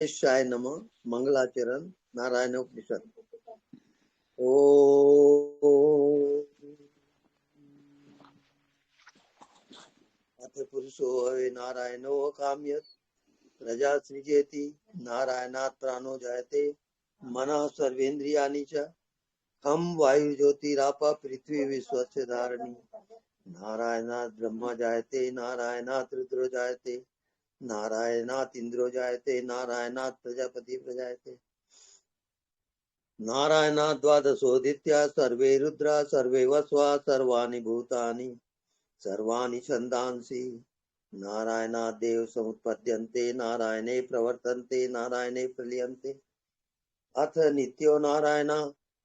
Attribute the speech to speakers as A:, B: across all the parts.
A: गणेशाय नमः। मंगलाचरण नारायण उपनिषद। ओम अथ पुरुषो नारायणो काम्यत् प्रजा सृजेति नारायणात् प्राणो जायते मनः सर्वेन्द्रियाणि च खम वायु ज्योतिरापः पृथ्वी विश्वस्य धारणी नारायणात् ब्रह्म जायते नारायणात् रुद्रो जायते नारायणात् इंद्रो जायते नारायणात् प्रजापति प्रजायते नारायणात् द्वादशोदित्या सर्वे रुद्रा सर्वे वस्वा सर्वाणि भूतानि सर्वाणि छन्दांसि नारायणात् देव समुत्पद्यन्ते नारायणे प्रवर्तन्ते नारायणे प्रलीयन्ते अथ नित्यो नारायण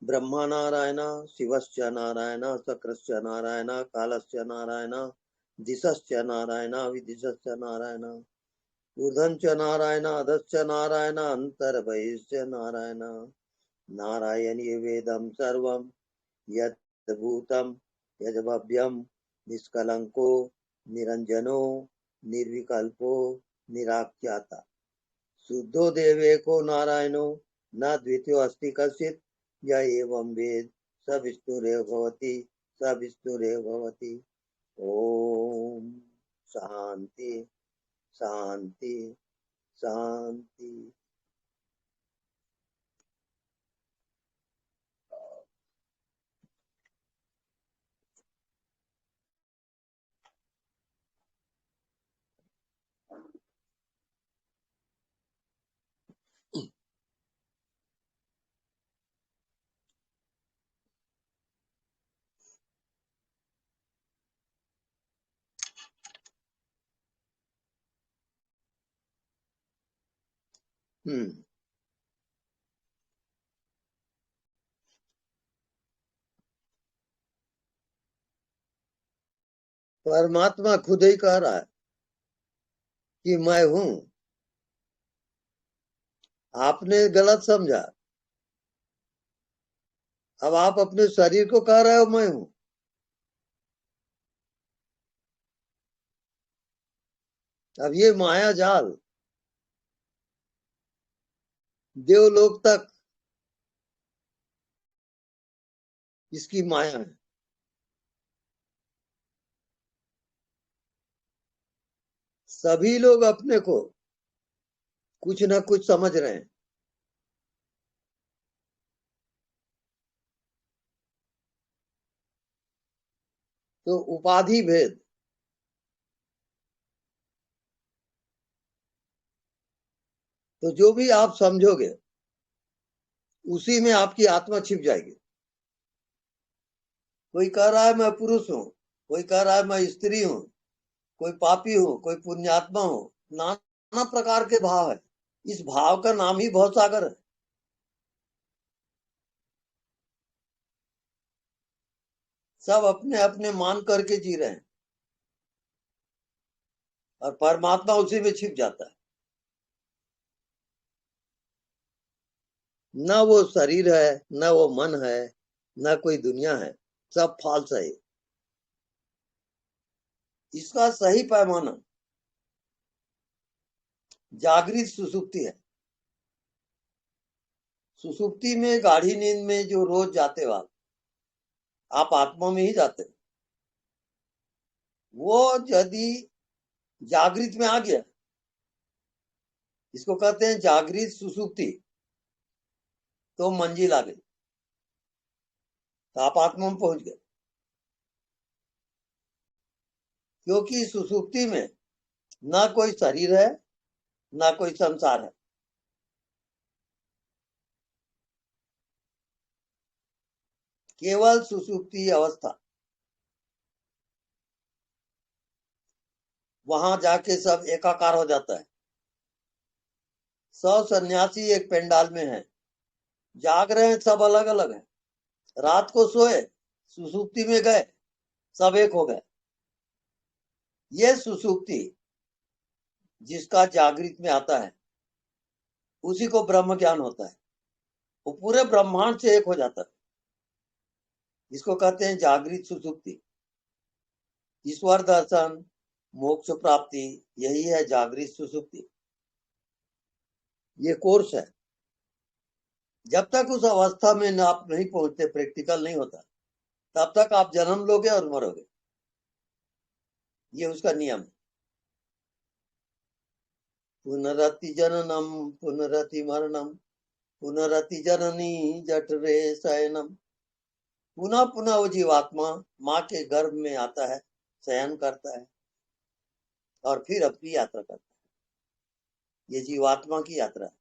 A: ब्रह्मा नारायण शिवश्च नारायण शक्रश्च नारायण कालश्च नारायण दिशश्च नारायण विदिशश्च नारायण ऊर्ध्वं च नारायण अधश्च नारायण अन्तर्बहिश्च नारायण नारायणीय वेदं सर्वं यत् भूतं यद्भव्यं निष्कलंको निरंजनो निर्विकल्पो निराख्याता शुद्धो देवेको नारायणो न द्वितीयो अस्ति कश्चित् य एवं वेद स विष्णुरेव भवति स विष्णुरेव भवति। ओम शांति शांति शांति। परमात्मा खुद ही कह रहा है कि मैं हूं। आपने गलत समझा। अब आप अपने शरीर को कह रहे हो मैं हूं। अब ये माया जाल देवलोक तक इसकी माया है। सभी लोग अपने को कुछ न कुछ समझ रहे हैं। तो उपाधि भेद, तो जो भी आप समझोगे उसी में आपकी आत्मा छिप जाएगी। कोई कह रहा है मैं पुरुष हूं, कोई कह रहा है मैं स्त्री हूं, कोई पापी हूं, कोई पुण्यात्मा हूं। नाना प्रकार के भाव है। इस भाव का नाम ही भव सागर है। सब अपने अपने मान करके जी रहे हैं और परमात्मा उसी में छिप जाता है। न वो शरीर है, न वो मन है, न कोई दुनिया है। सब फाल्स है। इसका सही पैमाना जागृत सुसुप्ति है। सुसुप्ति में गाढ़ी नींद में जो रोज जाते हो आप आत्मा में ही जाते हो। वो यदि जागृत में आ गया, इसको कहते हैं जागृत सुसुप्ति, तो मंजिल आ गई, तो आप आत्मा में पहुंच गए। क्योंकि सुसुप्ति में ना कोई शरीर है, ना कोई संसार है। केवल सुसुप्ति अवस्था। वहां जाके सब एकाकार हो जाता है। 100 सन्यासी एक पेंडाल में है, जाग रहे हैं, सब अलग अलग है। रात को सोए, सुसुप्ति में गए, सब एक हो गए। ये सुसुप्ति जिसका जागृत में आता है उसी को ब्रह्म ज्ञान होता है। वो पूरे ब्रह्मांड से एक हो जाता है। इसको कहते हैं जागृत सुसुप्ति। ईश्वर दर्शन, मोक्ष प्राप्ति, यही है जागृत सुसुप्ति। ये कोर्स है। जब तक उस अवस्था में आप नहीं पहुंचते, प्रैक्टिकल नहीं होता, तब तक आप जन्म लोगे और मरोगे। ये उसका नियम है। पुनरति जननम पुनरति मरणम पुनरति जननी जठरे शयनम। पुनः पुनः वो जीवात्मा माँ के गर्भ में आता है, शयन करता है और फिर अपनी यात्रा करता है। ये जीवात्मा की यात्रा है।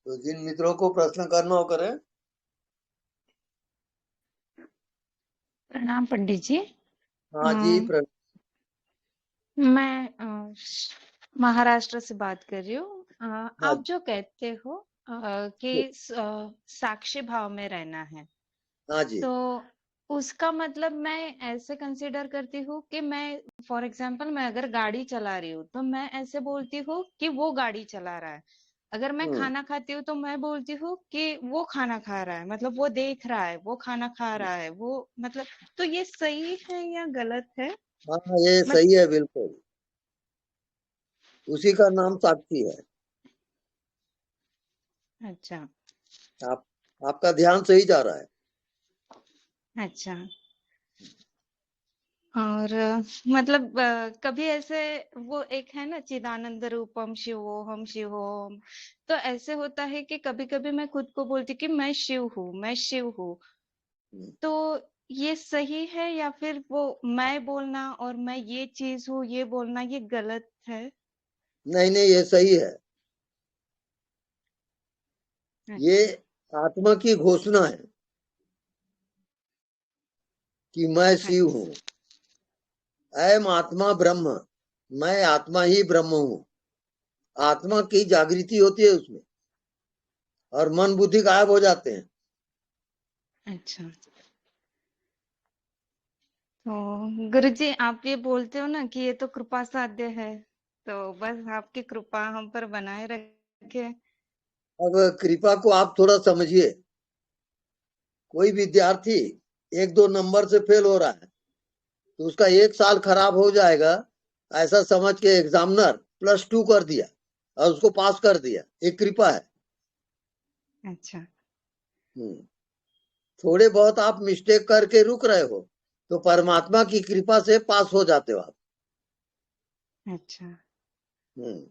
A: तो जिन मित्रों को प्रश्न करना हो करें।
B: प्रणाम पंडित जी।
A: हाँ जी,
B: मैं महाराष्ट्र से बात कर रही हूँ। आप जो कहते हो कि साक्षी भाव में रहना है,
A: हाँ जी,
B: तो उसका मतलब मैं ऐसे कंसीडर करती हूँ कि मैं फॉर एग्जांपल मैं अगर गाड़ी चला रही हूँ तो मैं ऐसे बोलती हूँ कि वो गाड़ी चला रहा है। अगर मैं खाना खाती हूँ तो मैं बोलती हूँ कि वो खाना खा रहा है, मतलब वो देख रहा है, वो खाना खा रहा है, वो मतलब। तो ये सही है या गलत है?
A: हाँ ये सही है, बिल्कुल उसी का नाम साक्षी है।
B: अच्छा
A: आप आपका ध्यान सही जा रहा है।
B: अच्छा। और मतलब कभी ऐसे वो एक है ना, चिदानंद रूपम शिवोहम शिवोहम। तो ऐसे होता है कि कभी कभी मैं खुद को बोलती कि मैं शिव हूँ, मैं शिव हूँ। तो ये सही है या फिर वो मैं बोलना और मैं ये चीज हूँ ये बोलना ये गलत है?
A: नहीं नहीं, ये सही है। ये
B: अच्छा
A: आत्मा की घोषणा है कि मैं शिव
B: अच्छा
A: हूँ। अयम आत्मा ब्रह्म, मैं आत्मा ही ब्रह्म हूँ। आत्मा की जागृति होती है उसमें, और मन बुद्धि गायब हो जाते हैं।
B: अच्छा। तो गुरुजी आप ये बोलते हो ना कि ये तो कृपा साध्य है, तो बस आपकी कृपा हम पर बनाए रखे।
A: अब कृपा को आप थोड़ा समझिए। कोई विद्यार्थी 1-2 नंबर से फेल हो रहा है तो उसका 1 साल खराब हो जाएगा, ऐसा समझ के एग्जामिनर +2 कर दिया और उसको पास कर दिया, एक कृपा है।
B: अच्छा
A: थोड़े बहुत आप मिस्टेक करके रुक रहे हो तो परमात्मा की कृपा से पास हो जाते हो आप।
B: अच्छा।
A: हम्म।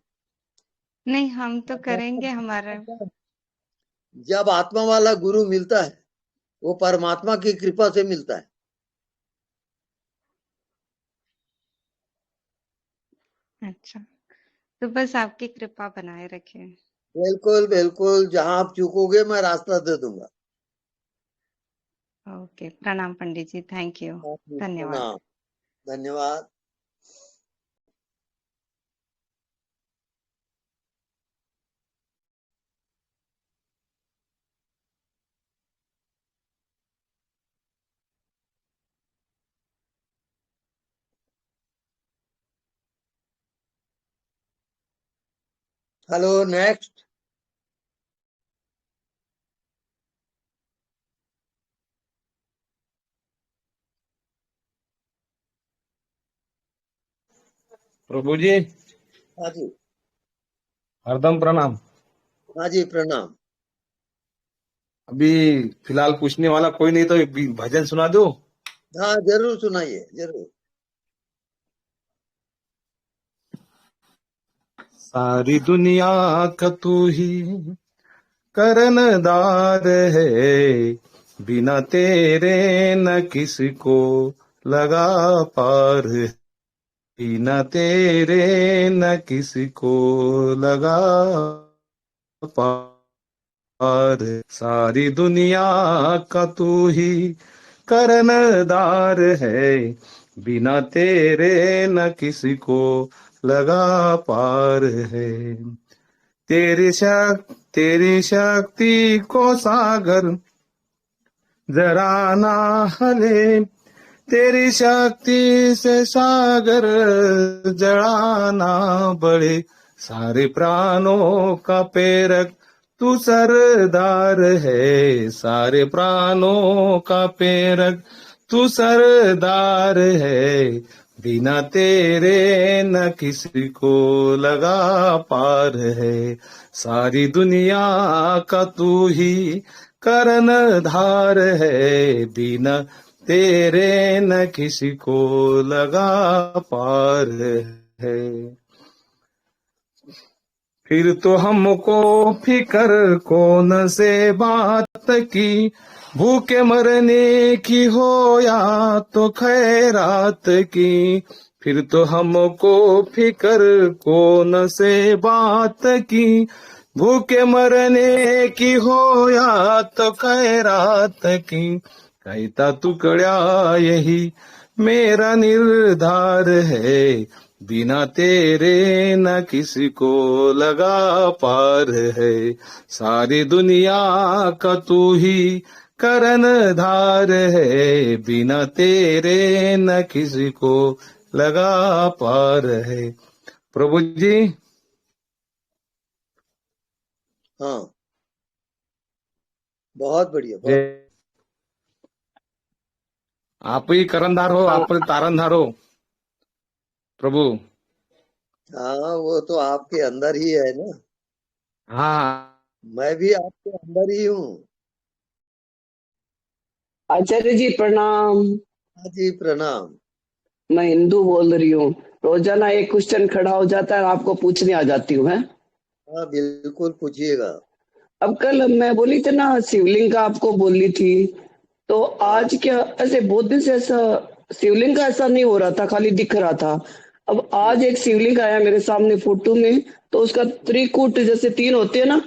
B: नहीं हम तो करेंगे हमारा।
A: जब आत्मा वाला गुरु मिलता है वो परमात्मा की कृपा से मिलता है।
B: अच्छा, तो बस आपकी कृपा बनाए रखे।
A: बिल्कुल बिल्कुल, जहां आप चूकोगे मैं रास्ता दे दूंगा।
B: ओके, प्रणाम पंडित जी, थैंक यू, धन्यवाद।
A: प्रणाम, धन्यवाद। Hello, next.
C: प्रभु जी,
A: हाँ जी,
C: हरदम प्रणाम।
A: हाँ जी, प्रणाम।
C: अभी फिलहाल पूछने वाला कोई नहीं तो एक भजन सुना दो।
A: हाँ जरूर सुनाइए, जरूर।
C: सारी दुनिया का तू ही करनदार है, बिना तेरे न किसी को लगा पार है, बिना तेरे न किसी को लगा पार है। सारी दुनिया का तू ही करनदार है, बिना तेरे न किसी को लगा पार है। तेरी शक्ति को सागर जरा ना हले, तेरी शक्ति से सागर जड़ा ना बढ़े। सारे प्राणों का प्रेरक तू सरदार है, सारे प्राणों का प्रेरक तू सरदार है, बिना तेरे न किसी को लगा पार है, सारी दुनिया का तू ही कर्णधार है, बिना तेरे न किसी को लगा पार है। फिर तो हमको फिकर कौन से बात की, भूखे मरने की हो या तो खैरात की, फिर तो हमको फिकर कौन से बात की, भूखे मरने की हो या तो खैरात की, कहता टुकड़ा यही मेरा निर्धार है, बिना तेरे न किसी को लगा पार है, सारी दुनिया का तू ही कर्णधार है, बिना तेरे न किसी को लगा पार है। प्रभु जी,
A: हाँ, बहुत बढ़िया, बहुत।
C: जय, आप ही कर्णधार हो, आप ही तारनधार हो प्रभु।
A: हाँ, वो तो आपके अंदर ही है ना,
C: हाँ,
A: मैं भी आपके अंदर ही हूँ।
D: आचार्य जी प्रणाम।
A: हाँ जी, प्रणाम।
D: मैं हिंदू बोल रही हूँ। रोजाना एक क्वेश्चन खड़ा हो जाता है, आपको पूछने आ जाती हूँ।
A: हाँ, बिल्कुल पूछिएगा।
D: अब कल मैं बोली थी ना, शिवलिंग का आपको बोली थी, तो आज क्या ऐसे बहुत दिन से ऐसा शिवलिंग का ऐसा नहीं हो रहा था, खाली दिख रहा था। अब आज एक शिवलिंग आया मेरे सामने फोटो में, तो उसका त्रिकूट जैसे तीन होते हैं ना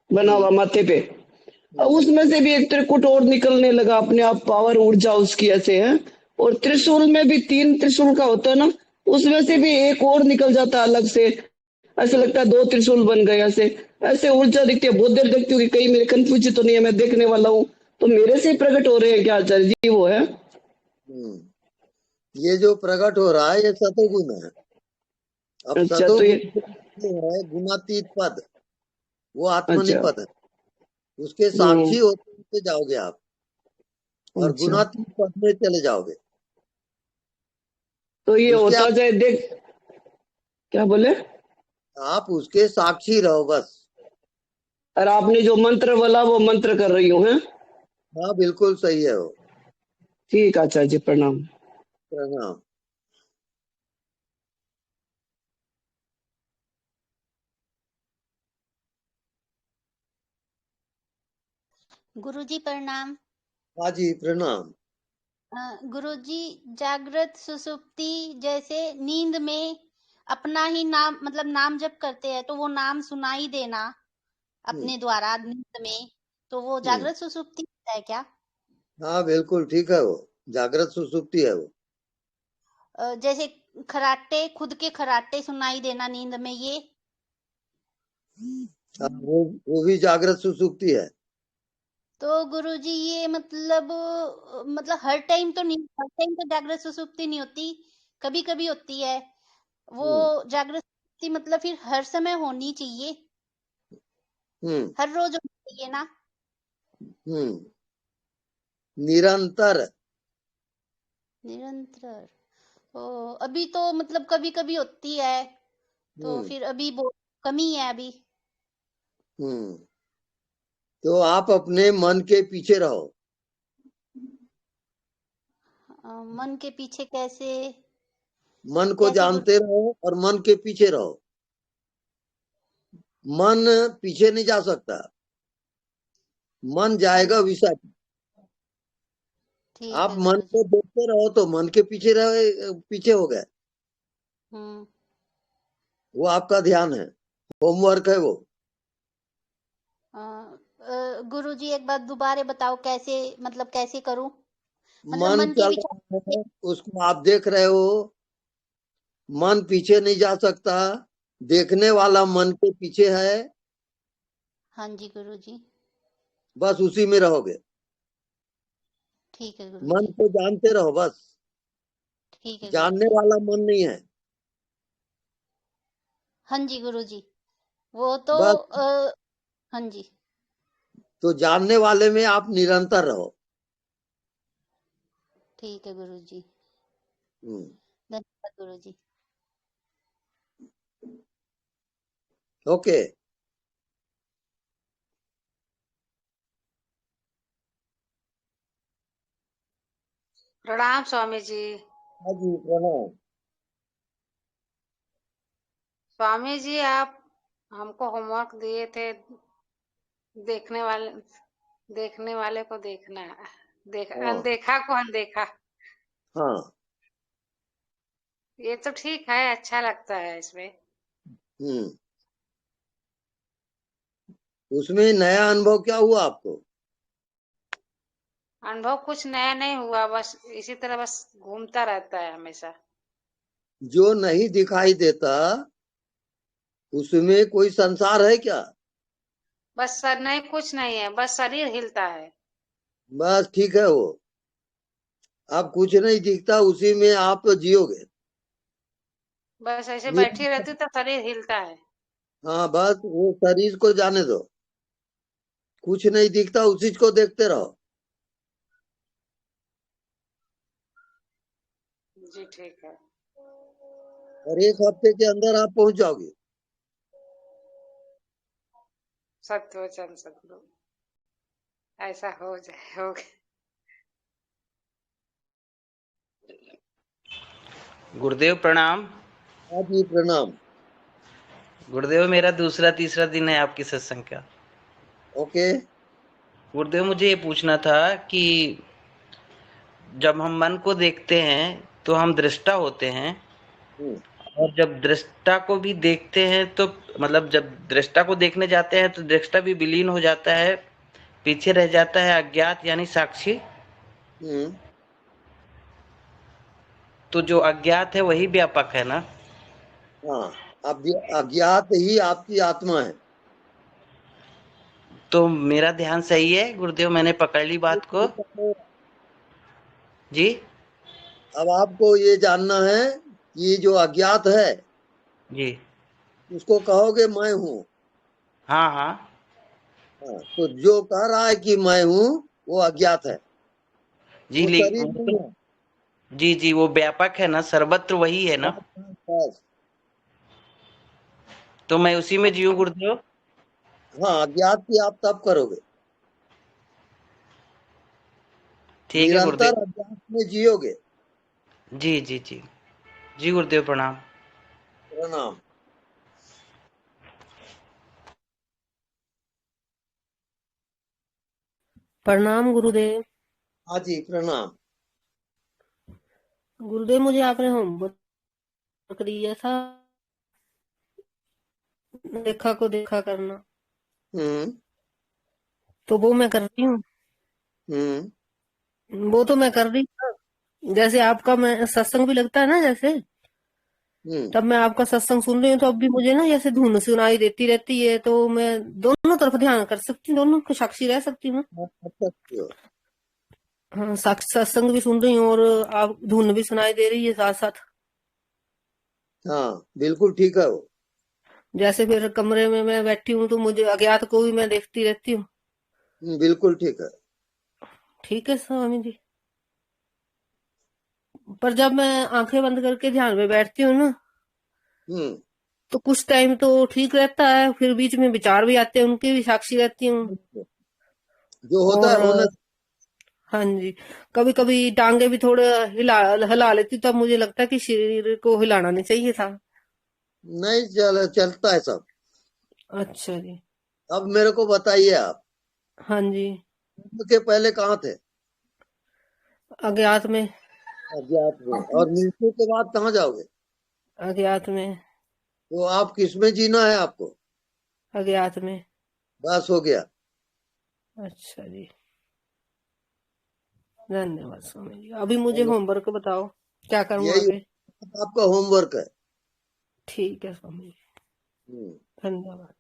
D: बना हुआ माथे पे, अब उसमें से भी एक त्रिकुट और निकलने लगा अपने आप, पावर ऊर्जा उसकी ऐसे है। और त्रिशूल में भी तीन त्रिशूल का होता है ना, उसमें से भी एक और निकल जाता है अलग से, ऐसे लगता है दो त्रिशूल बन गए। ऐसे ऐसे ऊर्जा दिखती है, बहुत देर देखती हूँ कि कहीं मेरे कंफ्यूज तो नहीं है, मैं देखने वाला हूँ, तो मेरे से ही प्रकट हो रहे हैं क्या आचार्य जी? वो है
A: ये जो प्रकट हो रहा है ये सतोगुण है। अब
D: अच्छा, तो ये
A: सतोगुण है गुणातीत पद, वो
D: अच्छा।
A: आत्मनिपद है, उसके साक्षी होते जाओगे आप और
D: अच्छा,
A: गुणातीत पद में चले जाओगे।
D: तो ये
A: उसके
D: होता जाए, देख क्या बोले?
A: आप उसके साक्षी रहो बस।
D: और आपने जो मंत्र बोला वो मंत्र कर रही हूँ है?
A: हाँ, बिल्कुल सही है वो।
D: ठीक आचार्य जी, प्रणाम।
A: प्रणाम।
E: गुरुजी प्रणाम।
A: हाँ जी, प्रणाम।
E: गुरुजी, जागृत सुसुप्ति जैसे नींद में अपना ही नाम मतलब नाम जप करते हैं तो वो नाम सुनाई देना अपने द्वारा नींद में, तो वो जागृत सुसुप्ति होता है क्या?
A: हाँ, बिल्कुल ठीक है वो, जागृत सुसुप्ति है वो।
E: जैसे खराटे, खुद के खराटे सुनाई देना नींद में, ये
A: हाँ, वो भी जागृत सुसुप्ति है।
E: तो गुरुजी ये मतलब हर टाइम तो नहीं, हर टाइम तो जागृत सुसुप्ति नहीं होती, कभी कभी होती है वो जागृत सुसुप्ति, मतलब फिर हर समय होनी चाहिए,
A: हम्म
E: हर रोज होनी चाहिए ना?
A: हम्म निरंतर।
E: निरंतर। ओ, अभी तो मतलब कभी कभी होती है, तो
A: हम्म
E: फिर अभी बहुत कमी है अभी।
A: हम्म तो आप अपने मन के पीछे रहो।
E: मन के पीछे कैसे?
A: मन को
E: कैसे गुरु?
A: जानते रहो और मन के पीछे रहो। मन पीछे नहीं जा सकता, मन जाएगा विषय।
E: ठीक
A: आप
E: है
A: मन
E: गुरु जी।
A: को देखते रहो तो मन के पीछे रहे, पीछे हो गए।
E: हम्म।
A: वो आपका ध्यान है, होमवर्क है वो।
E: गुरु जी एक बात दोबारा बताओ, कैसे मतलब कैसे करूं? मतलब
A: मन
E: मन के
A: चल
E: विचार।
A: रहा है, उसको आप देख रहे हो। मन पीछे नहीं जा सकता, देखने
E: हाँ,
A: वाला मन के पीछे है।
E: हाँ जी गुरु जी।
A: बस उसी में रहोगे।
E: ठीक है गुरु
A: मन
E: जी।
A: को जानते रहो बस,
E: ठीक है गुरु
A: जानने
E: जी।
A: वाला मन नहीं है।
E: हाँ जी गुरु जी। वो तो
A: बस,
E: हाँ जी।
A: तो जानने वाले में आप निरंतर रहो।
E: ठीक है गुरु जी।
A: हम्म,
E: धन्यवाद गुरुजी।
A: ओके।
F: प्रणाम स्वामी जी।
A: हाँ जी प्रणाम।
F: स्वामी जी आप हमको होमवर्क दिए थे, देखने वाले को देखना है,
A: हाँ
F: अनदेखा को अनदेखा।
A: हाँ।
F: ये तो ठीक है, अच्छा लगता है इसमें।
A: हम्म। उसमें नया अनुभव क्या हुआ आपको?
F: अनुभव कुछ नया नहीं हुआ, बस इसी तरह बस घूमता रहता है हमेशा।
A: जो नहीं दिखाई देता उसमें कोई संसार है क्या?
F: बस सर नहीं, कुछ नहीं है, बस शरीर हिलता है।
A: बस ठीक है वो। अब कुछ नहीं दिखता, उसी में आप तो जियोगे।
F: बस ऐसे
A: ये
F: बैठी रहती तो शरीर हिलता है।
A: हाँ, बस वो शरीर को जाने दो। कुछ नहीं दिखता, उसी को देखते रहो।
F: जी ठीक है।
A: और 1 हफ्ते के अंदर आप पहुंच जाओगे।
F: सत्वचन सतगुरु, ऐसा हो जाए, हो गया।
G: गुरुदेव प्रणाम।
A: हाँ जी प्रणाम।
G: गुरुदेव मेरा दूसरा तीसरा दिन है आपकी सत्संग का।
A: ओके।
G: गुरुदेव मुझे ये पूछना था कि जब हम मन को देखते हैं तो हम दृष्टा होते हैं,
A: हम्म,
G: और जब दृष्टा को भी देखते हैं तो मतलब जब दृष्टा को देखने जाते हैं तो दृष्टा भी विलीन हो जाता है, पीछे रह जाता है अज्ञात यानी साक्षी।
A: हम्म।
G: तो जो अज्ञात है वही व्यापक है ना?
A: हाँ, अज्ञात ही आपकी आत्मा है।
G: तो मेरा ध्यान सही है गुरुदेव, मैंने पकड़ ली बात को? जी
A: अब आपको ये जानना है कि जो अज्ञात है
G: जी।
A: उसको कहोगे मैं हूँ।
G: हाँ हाँ।
A: हाँ, तो जो कह रहा है कि मैं हूँ वो अज्ञात है,
G: जी
A: वो शरीर नहीं है।
G: जी जी, वो व्यापक है ना, सर्वत्र वही है ना?
A: बस।
G: तो मैं उसी में जीऊं गुरुदेव?
A: हाँ, अज्ञात की आप तब करोगे,
G: ठीक है गुरुदेव।
A: निरंतर अज्ञात में जियोगे।
G: जी जी जी। जी गुरुदेव प्रणाम।
A: प्रणाम।
H: प्रणाम गुरुदेव।
A: हाँ जी प्रणाम।
H: गुरुदेव मुझे आपने होमवर्क दिया था, देखा को देखा करना,
A: हम्म
H: तो वो मैं कर रही हूँ। वो तो मैं कर रही हूँ, जैसे आपका मैं सत्संग भी लगता है ना, जैसे
A: हम्म।
H: तब मैं आपका सत्संग सुन रही हूँ, तो अब भी मुझे ना जैसे धुन सुनाई देती रहती है, तो मैं दोनों तरफ ध्यान कर सकती हूँ, दोनों को साक्षी रह सकती हूँ।
A: आप कर सकते हो।
H: हाँ, सत्संग भी सुन रही हूँ और आप धुन भी सुनाई दे रही है साथ साथ।
A: हाँ बिल्कुल ठीक है वो।
H: जैसे फिर कमरे में मैं बैठी हूँ तो मुझे अज्ञात को भी मैं देखती रहती हूँ।
A: बिल्कुल ठीक है।
H: ठीक है स्वामी जी। पर जब मैं आंखें बंद करके ध्यान में बैठती हूँ ना,
A: हम्म।
H: तो कुछ टाइम तो ठीक रहता है, फिर बीच में विचार भी आते हैं, उनकी भी साक्षी रहती हूँ।
A: जो होता
H: और
A: है होना।
H: हाँ जी, कभी कभी टांगे भी थोड़ा हिला हिला लेती हूँ, तब मुझे लगता है कि शरीर को हिलाना नहीं चाहिए था।
A: नहीं चलता है सब।
H: अच्छा जी।
A: अब मेरे को बताइए आप
H: हाँ जी।
A: के पहले कहाँ थे?
H: अज्ञात में।
A: अज्ञात में। और मृत्यु के बाद कहाँ जाओगे?
H: अज्ञात में।
A: तो आप किसमें जीना है आपको?
H: अज्ञात में।
A: बस हो गया।
H: अच्छा जी, धन्यवाद स्वामी जी। अभी मुझे होमवर्क बताओ, क्या करूँ
A: यही
H: आगे?
A: आपका होमवर्क है।
H: ठीक है स्वामी जी,
A: हम्म।
H: धन्यवाद।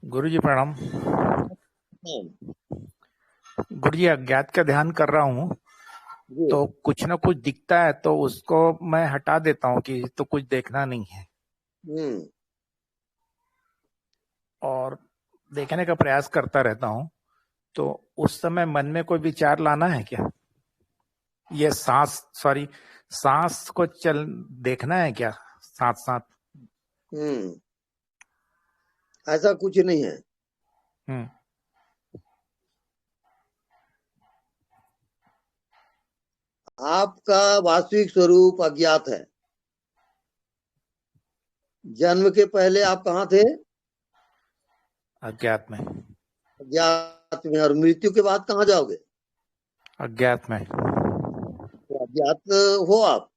I: गुरुजी प्रणाम।
A: हाँ,
I: गुरुजी अज्ञात का ध्यान कर रहा हूँ,
A: जी।
I: तो कुछ ना कुछ दिखता है तो उसको मैं हटा देता हूँ कि तो कुछ देखना नहीं है,
A: हम्म
I: और देखने का प्रयास करता रहता हूँ। तो उस समय मन में कोई विचार लाना है क्या? ये सांस को चल देखना है क्या साथ साथ?
A: ऐसा कुछ नहीं है।
I: हम्म
A: आपका वास्तविक स्वरूप अज्ञात है। जन्म के पहले आप कहाँ थे?
I: अज्ञात में।
A: अज्ञात में। और मृत्यु के बाद कहाँ जाओगे?
I: अज्ञात में।
A: तो अज्ञात हो आप,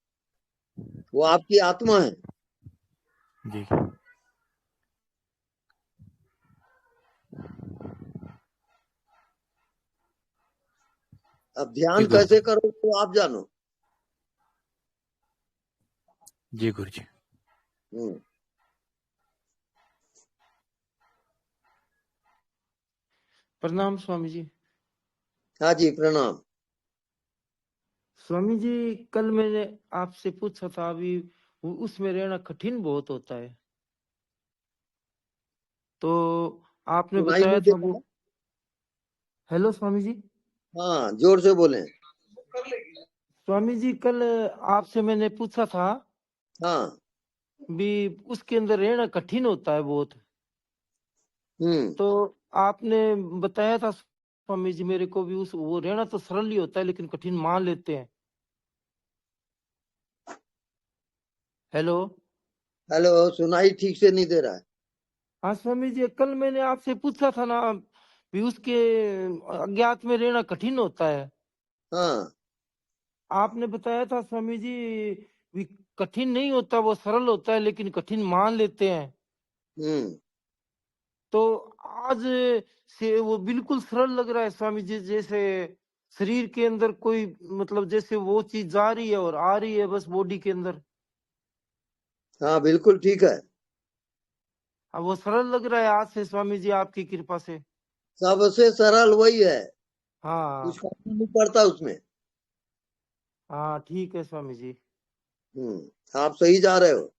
A: वो आपकी आत्मा है।
I: जी।
A: अब ध्यान
I: जी गुरु
A: कैसे करो तो आप जानो।
I: जी गुरु जी।
J: प्रणाम स्वामी जी।
A: हाँ जी प्रणाम।
J: स्वामी जी कल मैंने आपसे पूछा था, अभी उसमें रहना कठिन बहुत होता है, तो आपने
A: सुनाई
J: बताया
A: नहीं
J: था
A: देता
J: वो।
A: है?
J: हेलो स्वामी जी।
A: हाँ जोर से बोले।
J: स्वामी जी कल आपसे मैंने पूछा था
A: हाँ।
J: भी उसके अंदर रहना कठिन होता है बहुत, तो आपने बताया था स्वामी जी मेरे को भी, उस वो रहना तो सरल ही होता है लेकिन कठिन मान लेते हैं। हेलो
A: हेलो, सुनाई ठीक से नहीं दे रहा है।
J: हाँ स्वामी जी, कल मैंने आपसे पूछा था ना भी उसके अज्ञात में रहना कठिन होता है।
A: हाँ।
J: आपने बताया था स्वामी जी भी कठिन नहीं होता, वो सरल होता है लेकिन कठिन मान लेते हैं। तो आज से वो बिल्कुल सरल लग रहा है स्वामी जी, जैसे शरीर के अंदर कोई मतलब जैसे वो चीज जा रही है और आ रही है बस बॉडी के अंदर।
A: हाँ बिल्कुल ठीक है।
J: अब वो सरल लग रहा है आज से स्वामी जी आपकी कृपा से।
A: सबसे सरल वही है,
J: हाँ
A: कुछ करना नहीं पड़ता उसमें।
J: हाँ ठीक है स्वामी जी।
A: आप सही जा रहे हो।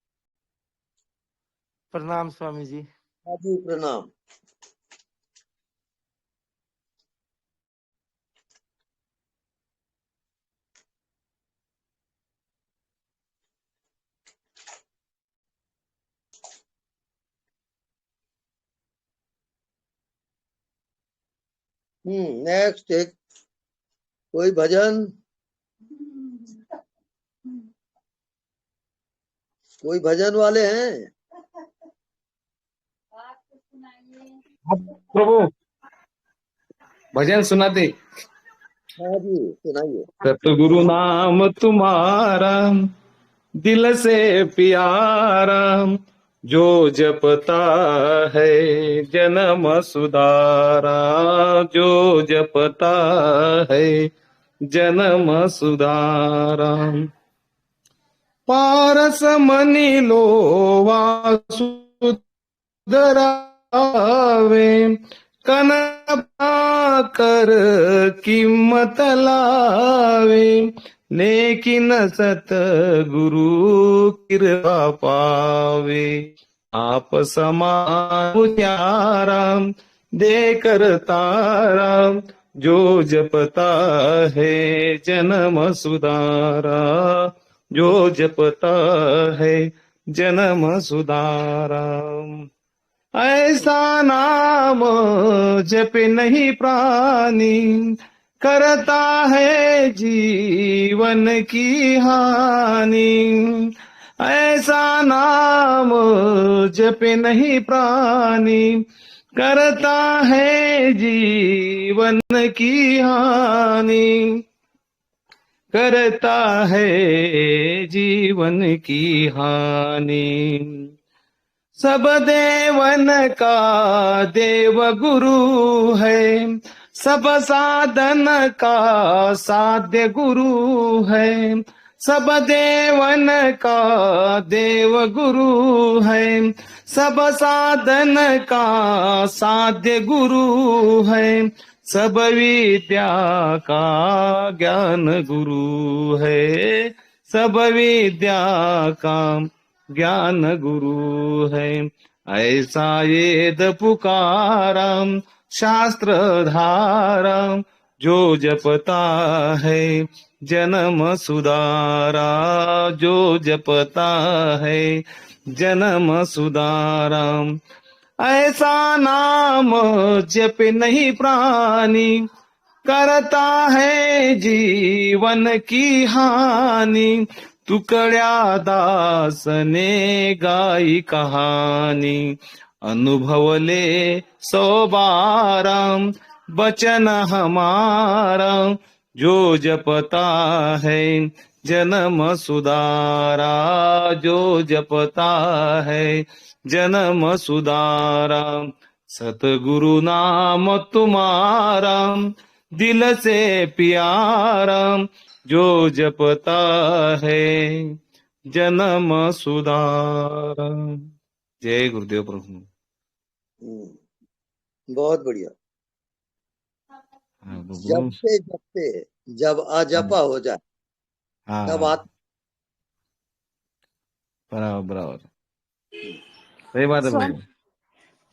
J: प्रणाम स्वामी जी।
A: हाँ जी प्रणाम। नेक्स्ट एक कोई भजन, कोई भजन वाले हैं?
C: प्रभु भजन सुनाते।
A: हाँ जी सुनाइए।
C: सतगुरु नाम तुम्हारा दिल से प्यारा, जो जपता है जन्म सुधारा, जो जपता है जन्म सुधारा। पारस मनि लो वासुधरावे, कनपा कर कीमत लावे, लेकिन सतगुरु कृपा पावे। आप समान प्यारा देकर तारा, जो जपता है जन्म सुधारा, जो जपता है जन्म सुधारा। ऐसा नाम जप नहीं प्राणी, करता है जीवन की हानि। ऐसा नाम जप नहीं प्राणी, करता है जीवन की हानि, करता है जीवन की हानि। सब देवन का देव गुरु है, सब साधन का साध्य गुरु है। सब देवन का देव गुरु है, सब साधन का साध्य गुरु है। सब विद्या का ज्ञान गुरु है, सब विद्या का ज्ञान गुरु है। ऐसा वेद पुकारा शास्त्र धारा जो जपता है, जन्म सुधारा जो जपता है, जन्म सुधारा। ऐसा नाम जप नहीं प्राणी, करता है जीवन की हानि। तुकड्या दास ने गाई कहानी, अनुभवले 100 बारा बचन हमारा। जो जपता है जन्म सुधारा, जो जपता है जन्म सुधारा। सतगुरु नाम तुम्हारा दिल से प्यारा, जो जपता है जन्म सुधारा। जय गुरुदेव प्रभु।
A: बहुत बढ़िया।
C: हाँ,
A: जपते जपते जब अजपा हो जाए तब
C: हाँ, बराबर बराबर, सही बात है भाई।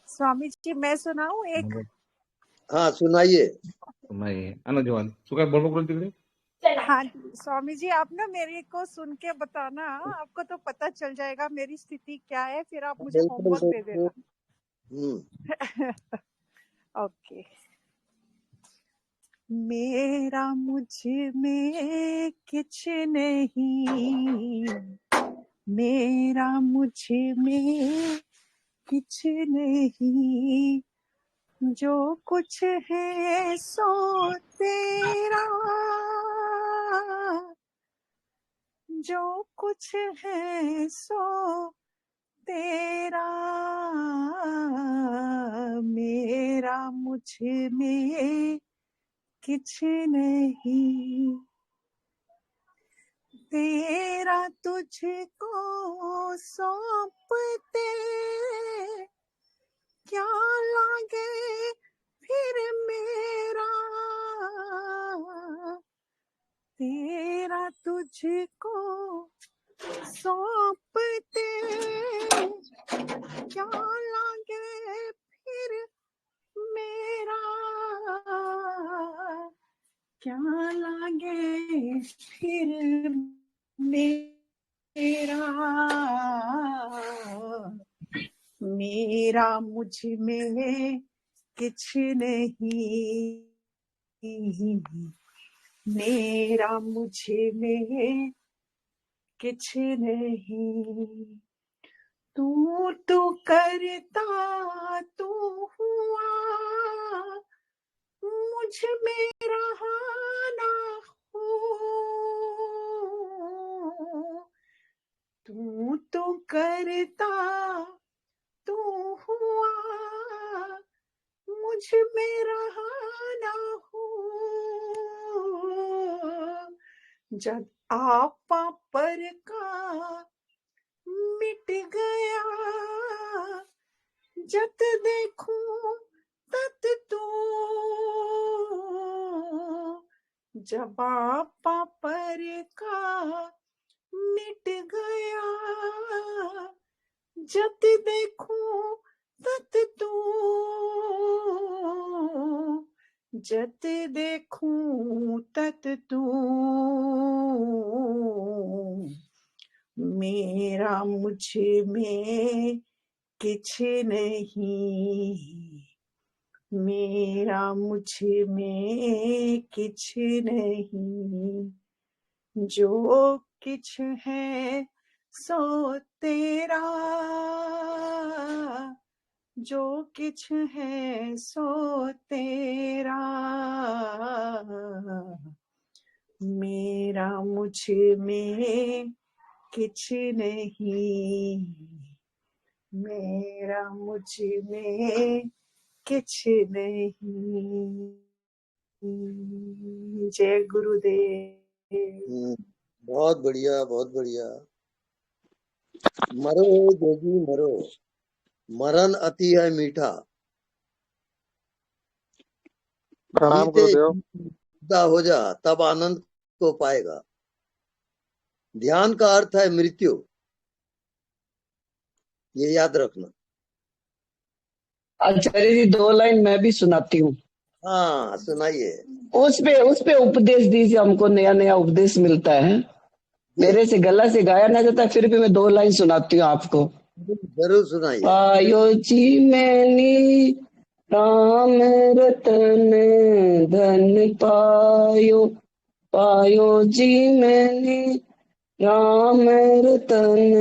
K: स्वामी जी मैं सुनाऊं एक?
A: हाँ सुनाइए।
C: सुनाइए। आना जवान सुखा बोल तिकडे।
K: हाँ स्वामी जी, आप ना मेरे को सुन के बताना, आपको तो पता चल जाएगा मेरी स्थिति क्या है, फिर आप मुझे होमवर्क दे देना। ओके। मेरा मुझ में कुछ नहीं, मेरा मुझ में कुछ नहीं, जो कुछ है सो तेरा, जो कुछ है सो तेरा। मेरा मुझ में कुछ नहीं, तेरा तुझको सौंपते क्या लागे फिर मेरा, तेरा तुझको सौंपते क्या लागे फिर मेरा, क्या लागे फिर मेरा। मेरा मुझ में कुछ नहीं, मेरा मुझ में कुछ नहीं। तू करता तू हुआ, मुझ में रहा ना हो। तू करता तू हुआ, मुझ में रहा ना हो। जब आपा पर का मिट गया, जत देखूं तत तू। जब आपा पर का मिट गया, जत देखूं तत तू। जत देखूं तत तू। मेरा मुझ में कुछ नहीं, मेरा मुझ में कुछ नहीं, जो कुछ है सो तेरा, जो कुछ है सो तेरा। मेरा मुझ में कुछ नहीं, मेरा मुझ में कुछ नहीं। जय गुरुदेव।
A: बहुत बढ़िया बहुत बढ़िया। मरो जोगी मरो, मरण अति है मीठा।
L: प्रणाम गुरुदेव।
A: हो जा तब आनंद को पाएगा। ध्यान का अर्थ है मृत्यु, ये याद रखना।
D: आचार्य जी 2 लाइन मैं भी सुनाती हूँ।
A: हाँ सुनाइए।
D: उस पे उपदेश दीजिए, हमको नया नया उपदेश मिलता है। मेरे से गला से गाया ना जाता, फिर भी मैं 2 लाइन सुनाती हूँ आपको।
A: जरूर सुनाइए।
D: पायो जी मैंने राम रतन धन पायो, पायो जी मैंने राम रतन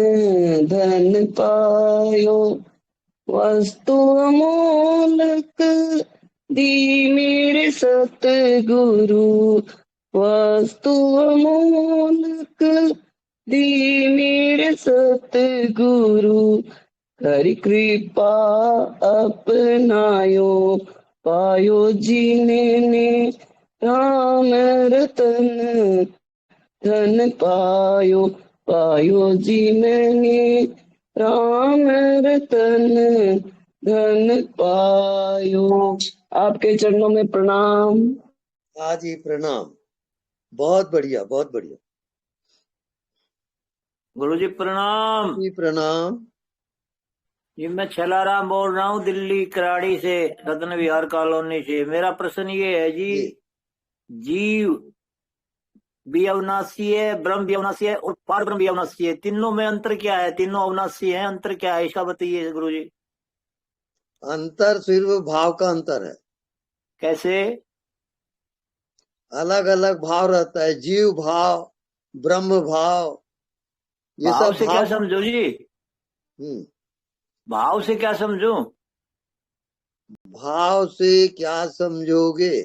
D: धन पायो, वस्तु अमोलक दी मेरे सतगुरु, वस्तु अमोलक दी मेरे सतगुरु, हरि कृपा अपनायो, पायो जीने ने राम रतन धन पायो, पायो जी मैंने राम रतन धन पायो। आपके चरणों में प्रणाम।
A: हाँ जी प्रणाम। बहुत बढ़िया बहुत बढ़िया।
M: गुरुजी प्रणाम।
A: जी प्रणाम।
M: जी मैं छलाराम बोल रहा हूँ दिल्ली कराड़ी से, रत्न विहार कॉलोनी से। मेरा प्रश्न ये है जी, जीव भी अविनाशी है, ब्रह्म भी अविनाशी है और पार ब्रह्म भी अविनाशी है, तीनों में अंतर क्या है? तीनों अविनाशी हैं, अंतर क्या है इसका बताइए गुरुजी।
A: अंतर सिर्फ भाव का अंतर है।
M: कैसे?
A: अलग अलग भाव रहता है, जीव भाव, ब्रह्म भाव, ये
M: भाव
A: सब
M: से क्या
A: भाव।
M: समझो जी? भाव से क्या समझो?
A: भाव से क्या समझोगे?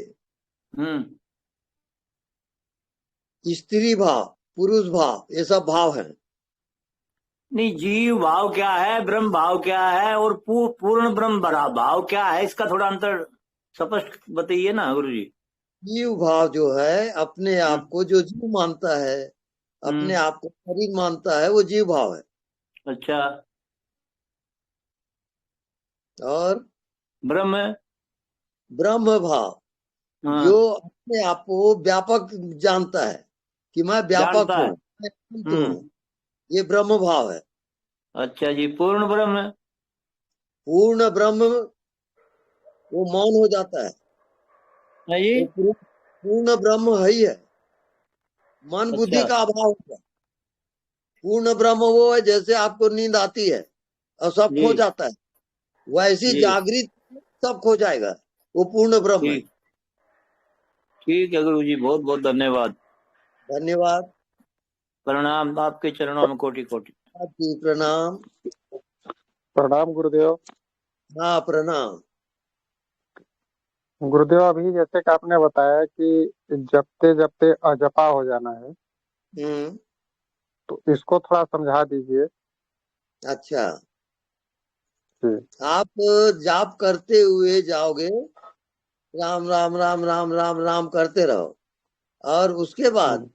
A: स्त्री भाव, पुरुष भाव, ये सब भाव है।
M: नहीं, जीव भाव क्या है, ब्रह्म भाव क्या है और पूर्ण ब्रह्म भाव क्या है, इसका थोड़ा अंतर स्पष्ट बताइए ना गुरुजी।
A: जीव भाव जो है अपने आप को जो जीव मानता है, अपने आप को शरीर मानता है, वो जीव भाव है।
M: अच्छा।
A: और
M: ब्रह्म?
A: ब्रह्म भाव जो अपने आप को व्यापक जानता है कि मैं व्यापक हूँ, मैं अनंत हूँ, ये ब्रह्म भाव है।
M: अच्छा जी। पूर्ण ब्रह्म?
A: पूर्ण ब्रह्म वो मौन हो जाता है।
M: नहीं,
A: पूर्ण ब्रह्म है ही है, मन बुद्धि का अभाव होगा। पूर्ण ब्रह्म वो है जैसे आपको नींद आती है और सब खो जाता है, वैसी जागृत सब खो जाएगा, वो पूर्ण ब्रह्म है।
M: ठीक है गुरुजी, बहुत बहुत धन्यवाद।
A: धन्यवाद।
M: प्रणाम, आपके चरणों में कोटि कोटि
A: प्रणाम।
L: प्रणाम गुरुदेव। हाँ
A: प्रणाम
L: गुरुदेव। अभी जैसे कि आपने बताया कि जपते जपते अजपा हो जाना है, तो इसको थोड़ा समझा दीजिए।
A: अच्छा, आप जाप करते हुए जाओगे, राम राम राम राम राम राम करते रहो, और उसके बाद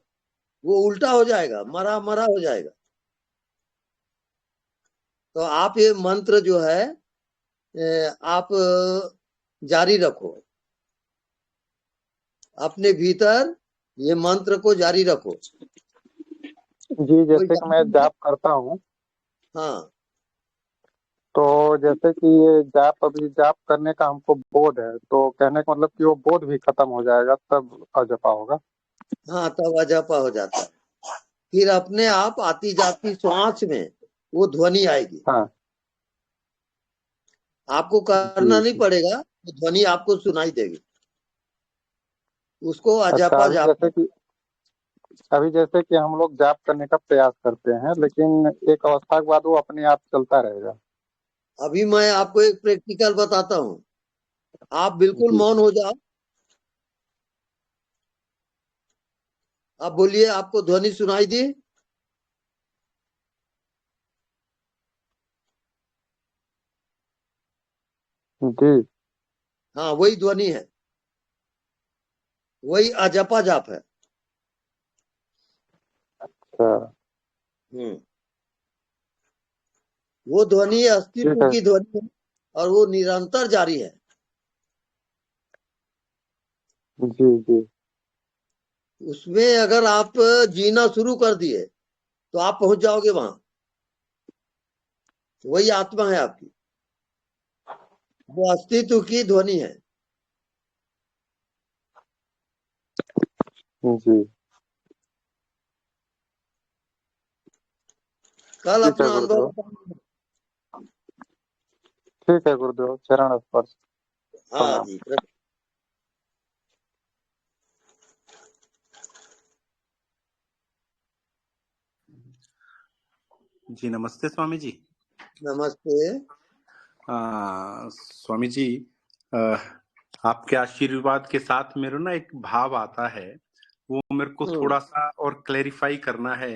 A: वो उल्टा हो जाएगा, मरा मरा हो जाएगा। तो आप ये मंत्र जो है आप जारी रखो, अपने भीतर ये मंत्र को जारी रखो।
L: जी, जैसे कि मैं जाप करता हूँ।
A: हाँ,
L: तो जैसे कि ये जाप, अभी जाप करने का हमको बोध है, तो कहने का मतलब कि वो बोध भी खत्म हो जाएगा तब अजपा होगा।
A: हाँ, तब अजपा हो जाता है। फिर अपने आप आती जाती श्वास में वो ध्वनि आएगी।
L: हाँ,
A: आपको करना नहीं पड़ेगा, वो ध्वनि आपको सुनाई देगी, उसको अजपा जाप।
L: अभी जैसे कि हम लोग जाप करने का प्रयास करते हैं, लेकिन एक अवस्था के बाद वो अपने आप चलता रहेगा।
A: अभी मैं आपको एक प्रैक्टिकल बताता हूँ, आप बिल्कुल मौन हो जाओ। आप बोलिए, आपको ध्वनि सुनाई दी?
L: जी।
A: हाँ, वही ध्वनि है, वही अजपा जाप है।
L: अच्छा।
A: वो ध्वनि अस्तित्व की ध्वनि है और वो निरंतर जारी है।
L: जी जी।
A: उसमें अगर आप जीना शुरू कर दिए तो आप पहुंच जाओगे वहां, वही आत्मा है आपकी। वो अस्तित्व की ध्वनि है।
L: जी
A: कल
L: ठीक है
A: अपना अनुभव
L: गुरुदेव,
A: बताना।
L: ठीक है गुरुदेव, चरण स्पर्श।
A: हाँ
L: प्रणाम।
A: जी।
C: जी नमस्ते स्वामी जी।
A: नमस्ते।
C: स्वामी जी, आपके आशीर्वाद के साथ मेरे ना एक भाव आता है, वो मेरे को थोड़ा सा और क्लैरिफाई करना है,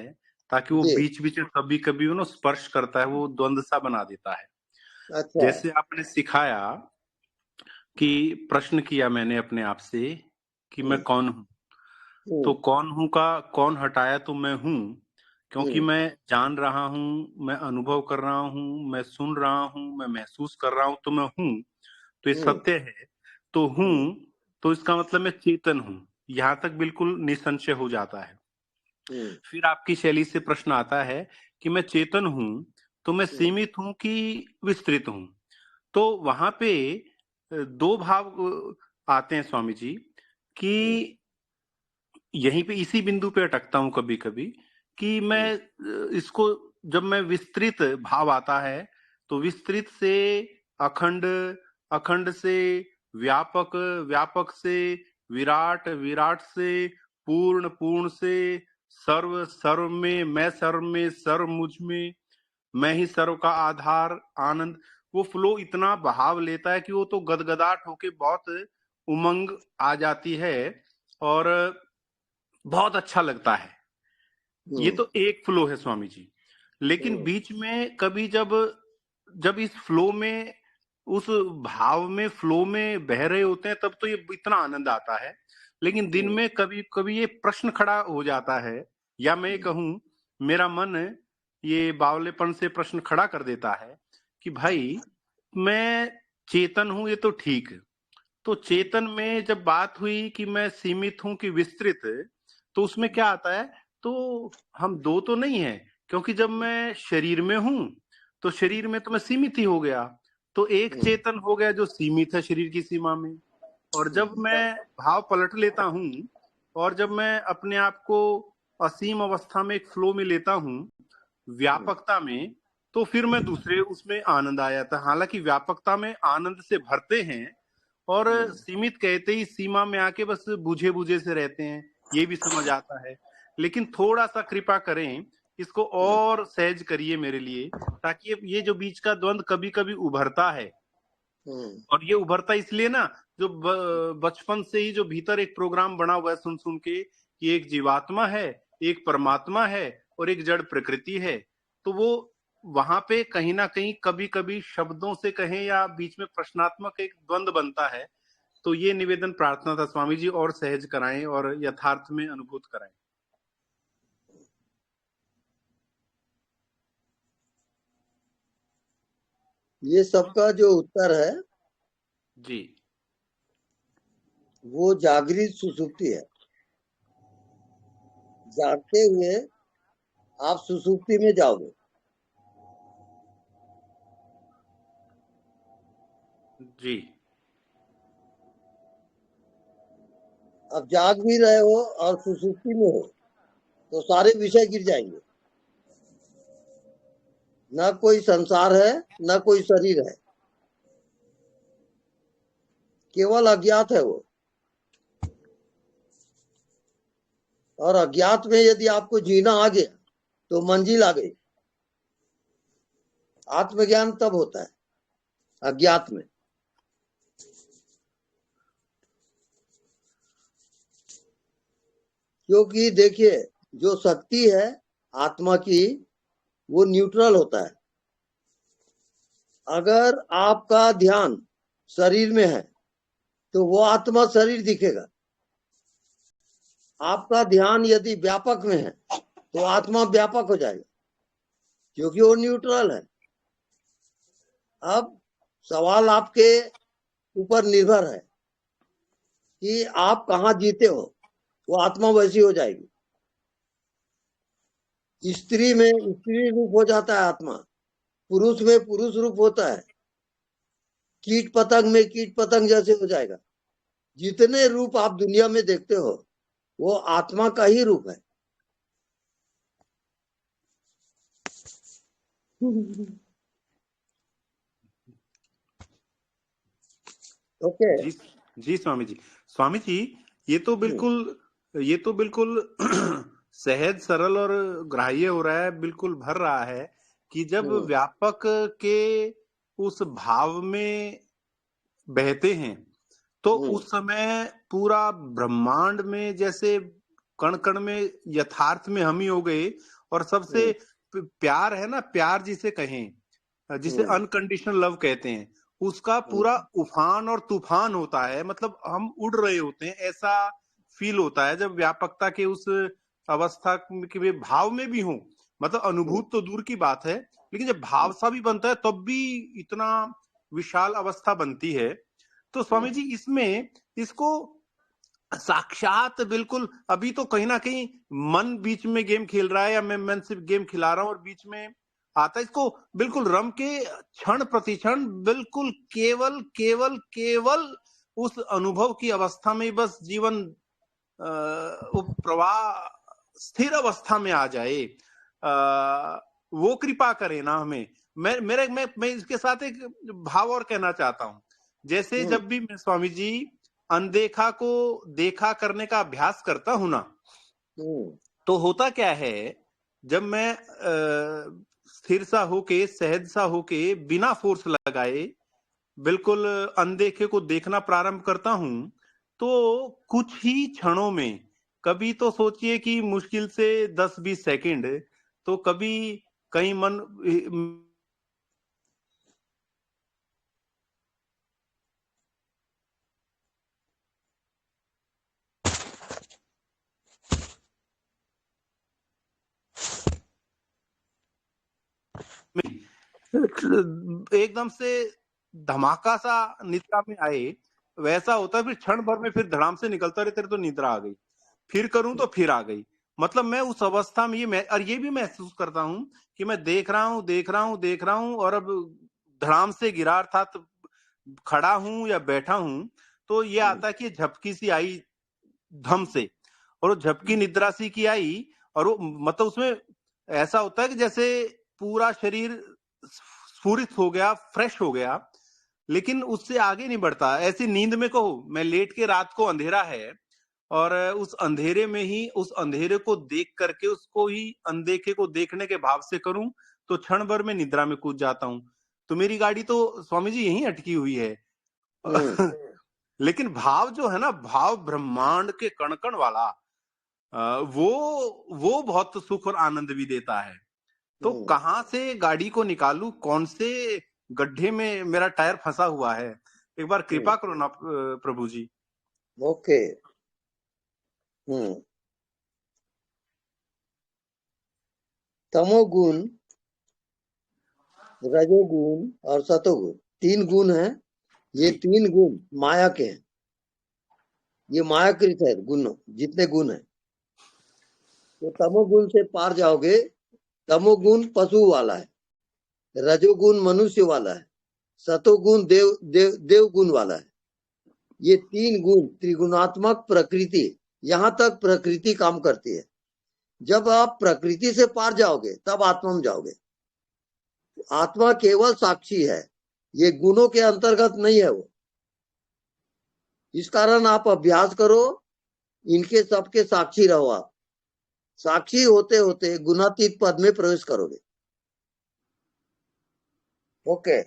C: ताकि वो
A: जी।
C: बीच बीच में कभी कभी वो ना स्पर्श करता है, वो द्वंद सा बना देता है।
A: अच्छा।
C: जैसे आपने सिखाया कि प्रश्न किया मैंने अपने आप से कि मैं कौन हूँ, तो कौन हूँ का कौन हटाया तो मैं हूँ, क्योंकि मैं जान रहा हूँ, मैं अनुभव कर रहा हूँ, मैं सुन रहा हूँ, मैं महसूस कर रहा हूँ, तो मैं हूँ, तो ये सत्य है। तो हूँ तो इसका मतलब मैं चेतन हूँ, यहाँ तक बिल्कुल निसंशय हो जाता है। फिर आपकी शैली से प्रश्न आता है कि मैं चेतन हूँ तो मैं सीमित हूँ कि विस्तृत हूँ। तो वहां पे दो भाव आते हैं स्वामी जी, कि यहीं पे इसी बिंदु पे अटकता हूं कभी कभी, कि मैं इसको जब मैं विस्तृत भाव आता है तो विस्तृत से अखंड, अखंड से व्यापक, व्यापक से विराट, विराट से पूर्ण, पूर्ण से सर्व, सर्व में मैं, सर्व में सर्व मुझ में, मैं ही सर्व का आधार, आनंद, वो फ्लो इतना बहाव लेता है कि वो तो गदगदाहट होके बहुत उमंग आ जाती है और बहुत अच्छा लगता है। ये तो एक फ्लो है स्वामी जी। लेकिन बीच में कभी जब इस फ्लो में, उस भाव में, फ्लो में बह रहे होते हैं, तब तो ये इतना आनंद आता है। लेकिन दिन में कभी कभी ये प्रश्न खड़ा हो जाता है, या मैं कहूं मेरा मन ये बावलेपन से प्रश्न खड़ा कर देता है कि भाई मैं चेतन हूं, ये तो ठीक है, तो चेतन में जब बात हुई कि मैं सीमित हूं कि विस्तृत, तो उसमें क्या आता है, तो हम दो तो नहीं है, क्योंकि जब मैं शरीर में हूं तो शरीर में तो मैं सीमित ही हो गया, तो एक चेतन हो गया जो सीमित है शरीर की सीमा में। और जब मैं भाव पलट लेता हूं और जब मैं अपने आप को असीम अवस्था में एक फ्लो में लेता हूं, व्यापकता में, तो फिर मैं दूसरे उसमें आनंद आ जाता है। हालांकि व्यापकता में आनंद से भरते हैं और सीमित कहते ही सीमा में आके बस बुझे बुझे से रहते हैं, ये भी समझ आता है। लेकिन थोड़ा सा कृपा करें, इसको और सहज करिए मेरे लिए, ताकि ये जो बीच का द्वंद कभी कभी उभरता है, और ये उभरता इसलिए ना, जो बचपन से ही जो भीतर एक प्रोग्राम बना हुआ है सुन सुन के कि एक जीवात्मा है, एक परमात्मा है और एक जड़ प्रकृति है, तो वो वहां पे कहीं ना कहीं कभी कभी शब्दों से कहें या बीच में प्रश्नात्मक एक द्वंद बनता है। तो ये निवेदन प्रार्थना था स्वामी जी, और सहज कराएं और यथार्थ में अनुभूत कराएं।
A: ये सबका जो उत्तर है
C: जी,
A: वो जागृत सुसुप्ति है। जागते हुए आप सुसुप्ति में जाओगे।
C: जी,
A: अब जाग भी रहे हो और सुसुप्ति में हो तो सारे विषय गिर जाएंगे। न कोई संसार है, न कोई शरीर है, केवल अज्ञात है वो। और अज्ञात में यदि आपको जीना आ गया तो मंजिल आ गई। आत्मज्ञान तब होता है अज्ञात में। क्योंकि देखिए, जो शक्ति है आत्मा की, वो न्यूट्रल होता है। अगर आपका ध्यान शरीर में है तो वो आत्मा शरीर दिखेगा। आपका ध्यान यदि व्यापक में है तो आत्मा व्यापक हो जाएगा, क्योंकि वो न्यूट्रल है। अब सवाल आपके ऊपर निर्भर है कि आप कहाँ जीते हो। वो आत्मा वैसी हो जाएगी। स्त्री में स्त्री रूप हो जाता है आत्मा, पुरुष में पुरुष रूप होता है। कीट पतंग में कीट पतंग जैसे हो जाएगा। जितने रूप आप दुनिया में देखते हो वो आत्मा का ही रूप है। ओके।
C: जी स्वामी जी ये तो बिल्कुल सहज सरल और ग्राह्य हो रहा है, बिल्कुल भर रहा है कि जब व्यापक के उस भाव में बहते हैं तो उस समय पूरा ब्रह्मांड में जैसे कण कण में यथार्थ में हम ही हो गए। और सबसे प्यार है ना, प्यार जिसे कहें, जिसे अनकंडीशनल लव कहते हैं, उसका पूरा उफान और तूफान होता है। मतलब हम उड़ रहे होते हैं, ऐसा फील होता है जब व्यापकता के उस अवस्था के भाव में भी हो। मतलब अनुभूत तो दूर की बात है, लेकिन जब भाव सा भी बनता है तब भी इतना विशाल अवस्था बनती है। तो स्वामी जी इसमें इसको साक्षात बिल्कुल अभी तो कहीं ना कहीं मन बीच में गेम खेल रहा है या मैं मन से गेम खिला रहा हूं और बीच में आता है, इसको बिल्कुल रम के क्षण प्रतिक्षण बिल्कुल केवल केवल केवल उस अनुभव की अवस्था में बस जीवन प्रवाह स्थिर अवस्था में आ जाए। वो कृपा करे ना हमें। मैं इसके साथ एक भाव और कहना चाहता हूं। जैसे जब भी मैं स्वामी जी अनदेखा को देखा करने का अभ्यास करता हूं ना, तो होता क्या है, जब मैं स्थिर सा होके सहज सा होके बिना फोर्स लगाए बिल्कुल अनदेखे को देखना प्रारंभ करता हूं, तो कुछ ही क्षणों में, कभी तो सोचिए कि मुश्किल से 10-20 सेकंड, तो कभी कहीं मन एकदम से धमाका सा निद्रा में आए, वैसा होता है। फिर क्षण भर में फिर धड़ाम से निकलता रहता है, तो निद्रा आ गई, फिर करूं तो फिर आ गई। मतलब मैं उस अवस्था में ये भी महसूस करता हूं कि मैं देख रहा हूं और अब धड़ाम से गिरा, अर्थात खड़ा हूं या बैठा हूं, तो ये आता है कि झपकी सी आई धम से, और वो झपकी निद्रा सी की आई, और वो मतलब उसमें ऐसा होता है कि जैसे पूरा शरीर स्फुरित हो गया, फ्रेश हो गया, लेकिन उससे आगे नहीं बढ़ता। ऐसी नींद में कहो, मैं लेट के, रात को अंधेरा है और उस अंधेरे में ही उस अंधेरे को देख करके उसको ही अनदेखे को देखने के भाव से करूं, तो क्षण भर में निद्रा में कूद जाता हूं। तो मेरी गाड़ी तो स्वामी जी यहीं अटकी हुई है। लेकिन भाव जो है ना, भाव ब्रह्मांड के कण कण वाला, वो बहुत सुख और आनंद भी देता है। तो कहां से गाड़ी को निकालूं, कौन से गड्ढे में मेरा टायर फंसा हुआ है, एक बार कृपा करो ना प्रभु जी।
A: ओके। तमोगुण, रजोगुण और सतोगुण, 3 गुण हैं। ये 3 गुण माया के हैं। ये मायाकृत है गुण, जितने गुण हैं। तो तमोगुण से पार जाओगे। तमोगुण पशु वाला है, रजोगुण मनुष्य वाला है, सतोगुण देव गुण वाला है। ये 3 गुण त्रिगुणात्मक प्रकृति, यहां तक प्रकृति काम करती है। जब आप प्रकृति से पार जाओगे तब आत्मा में जाओगे। आत्मा केवल साक्षी है, ये गुणों के अंतर्गत नहीं है वो। इस कारण आप अभ्यास करो, इनके सबके साक्षी रहो। आप साक्षी होते होते गुणातीत पद में प्रवेश करोगे। ओके।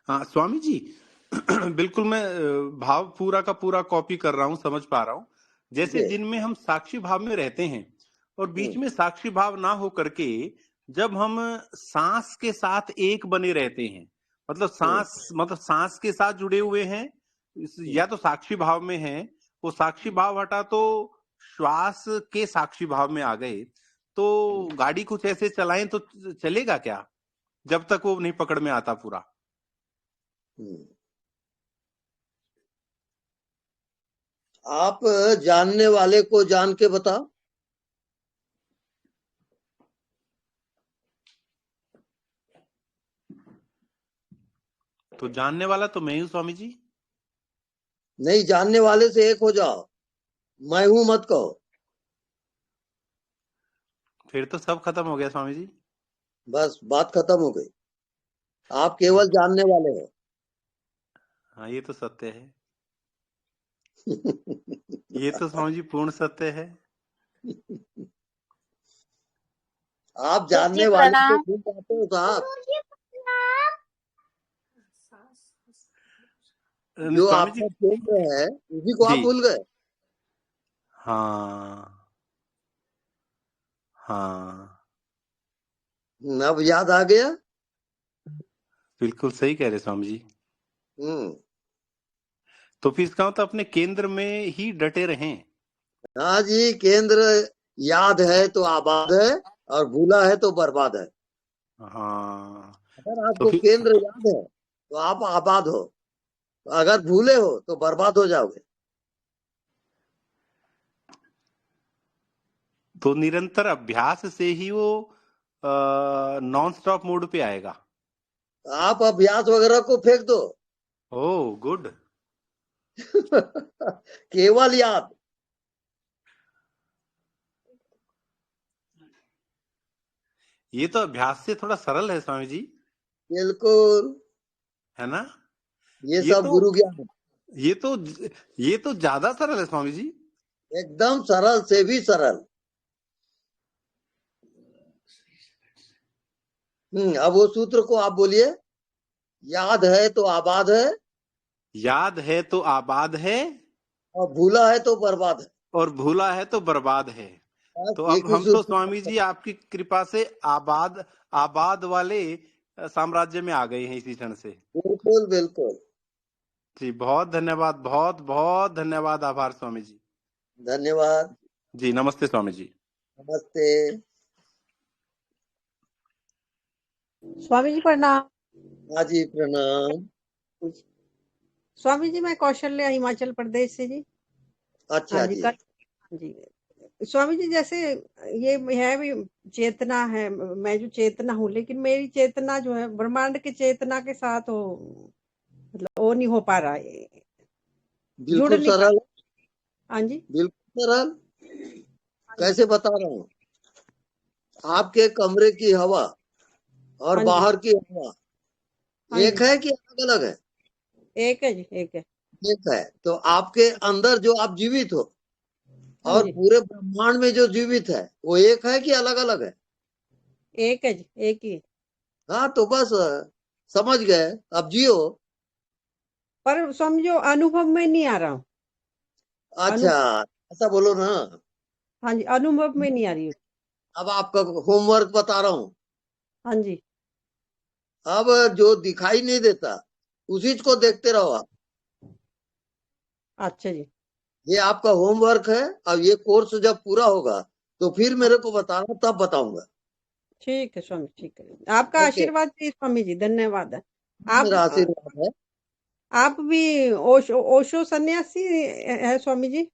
C: हाँ स्वामी जी, बिल्कुल मैं भाव पूरा का पूरा कॉपी कर रहा हूँ, समझ पा रहा हूँ। जैसे जिनमें हम साक्षी भाव में रहते हैं और बीच में साक्षी भाव ना हो करके जब हम सांस के साथ एक बने रहते हैं, मतलब सांस के साथ जुड़े हुए हैं, या तो साक्षी भाव में है, वो साक्षी भाव हटा तो श्वास के साक्षी भाव में आ गए, तो गाड़ी कुछ ऐसे चलाएं तो चलेगा क्या, जब तक वो नहीं पकड़ में आता पूरा?
A: आप जानने वाले को जान के बताओ।
C: तो जानने वाला तो मैं हूँ स्वामी जी।
A: नहीं, जानने वाले से एक हो जाओ, मैं हूं मत कहो।
C: फिर तो सब खत्म हो गया स्वामी जी।
A: बस बात खत्म हो गई। आप केवल जानने वाले हो।
C: हाँ, ये तो सत्य है। ये तो स्वामी जी पूर्ण सत्य है।
A: आप जानने वाले तो भूल जाते हो साहब। जो
C: स्वामी जी
A: आपका केंद्र है उसी को आप
C: जी।
A: भूल गए।
C: हाँ हाँ,
A: अब याद आ गया।
C: बिल्कुल सही कह रहे स्वामी जी।
A: हम्म।
C: तो फिर इसका मतलब अपने केंद्र में ही डटे रहें।
A: हाँ जी, केंद्र याद है तो आबाद है, और भूला है तो बर्बाद है।
C: हाँ,
A: अगर
C: तो
A: आपको
C: फिर
A: केंद्र याद है तो आप आबाद हो, अगर भूले हो तो बर्बाद हो जाओगे।
C: तो निरंतर अभ्यास से ही वो नॉन स्टॉप मोड पे आएगा।
A: आप अभ्यास वगैरह को फेंक दो।
C: Oh good.
A: केवल याद।
C: ये तो अभ्यास से थोड़ा सरल है स्वामी जी।
A: बिल्कुल,
C: है ना?
A: ये
C: ये
A: सब
C: तो
A: गुरु ज्ञान है।
C: ये तो ज्यादा सरल है स्वामी जी।
A: एकदम सरल से भी सरल। अब वो सूत्र को आप बोलिए। याद है तो आबाद है,
C: याद है तो आबाद है,
A: और भूला है तो बर्बाद है।
C: और भूला है तो बर्बाद है।
A: बस
C: तो
A: एक
C: अब
A: ही
C: हम तो
A: सूत्र।
C: स्वामी जी आपकी कृपा से आबाद वाले साम्राज्य में आ गए हैं इसी क्षण से।
A: बिल्कुल बिल्कुल।
C: जी बहुत धन्यवाद, बहुत बहुत धन्यवाद, आभार स्वामी जी।
A: धन्यवाद।
C: जी नमस्ते स्वामी जी।
A: नमस्ते
N: स्वामी जी प्रणाम।
A: हाँ जी प्रणाम।
N: स्वामी जी मैं कौशल्या हिमाचल प्रदेश से जी।
A: अच्छा
N: हाँ जी
A: जी।
N: कल जी स्वामी जी जैसे ये है भी चेतना है, मैं जो चेतना हूँ, लेकिन मेरी चेतना जो है ब्रह्मांड की चेतना के साथ हो, मतलब वो नहीं हो पा रहा है, जुड़
A: बिल्कुल
N: नहीं पा
A: सरल।
N: हाँ जी
A: बिल्कुल सरल। कैसे बता रहा हूँ। आपके कमरे की हवा और
N: हाँ जी
A: बाहर की हवा
N: हाँ
A: एक
N: जी
A: है कि अलग अलग है?
N: एक है जी, एक है।
A: एक है। तो आपके अंदर जो आप जीवित हो
N: हाँ
A: और
N: जी
A: पूरे ब्रह्मांड में जो जीवित है वो एक है कि अलग अलग है?
N: एक है जी, एक ही है।
A: हाँ तो बस समझ गए, अब जियो।
N: पर समझो अनुभव में नहीं आ रहा हूँ।
A: अच्छा, ऐसा बोलो ना।
N: हाँ जी, अनुभव में नहीं आ रही हूँ।
A: अब आपका होमवर्क बता रहा हूँ।
N: हाँ जी
A: अब जो दिखाई नहीं देता उसी को देखते रहो आप।
N: अच्छा जी
A: ये आपका होमवर्क है। अब ये कोर्स जब पूरा होगा तो फिर मेरे को बताना, तब बताऊंगा।
N: ठीक है स्वामी, ठीक है। आपका
A: ओके,
N: आशीर्वाद चाहिए स्वामी जी, धन्यवाद है। आप
A: मेरा आशीर्वाद है।
N: आप भी ओशो सन्यासी है स्वामी जी?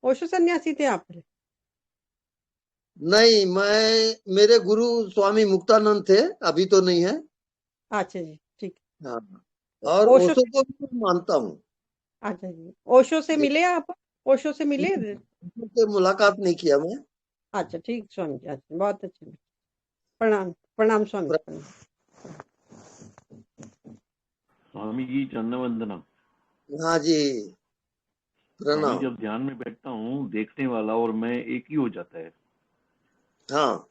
N: ओशो सन्यासी थे आप?
A: नहीं, मैं मेरे गुरु स्वामी मुक्तानंद थे, अभी तो नहीं है।
N: अच्छा जी ठीक।
A: हाँ, और
N: ओशो
A: ओशो को भी मैं मानता हूँ।
N: अच्छा जी, ओशो से मिले आप? ओशो से मिले?
A: ओशो से मुलाकात नहीं किया मैं।
N: अच्छा ठीक स्वामी जी, अच्छा बहुत अच्छा। प्रणाम प्रणाम स्वामी जी, प्रणाम।
O: स्वामी जी चरण वंदना।
A: हाँ जी
O: स्वामी
A: प्रणाम।
O: जब ध्यान में बैठता हूँ देखने वाला और मैं एक ही हो जाता है।
A: हाँ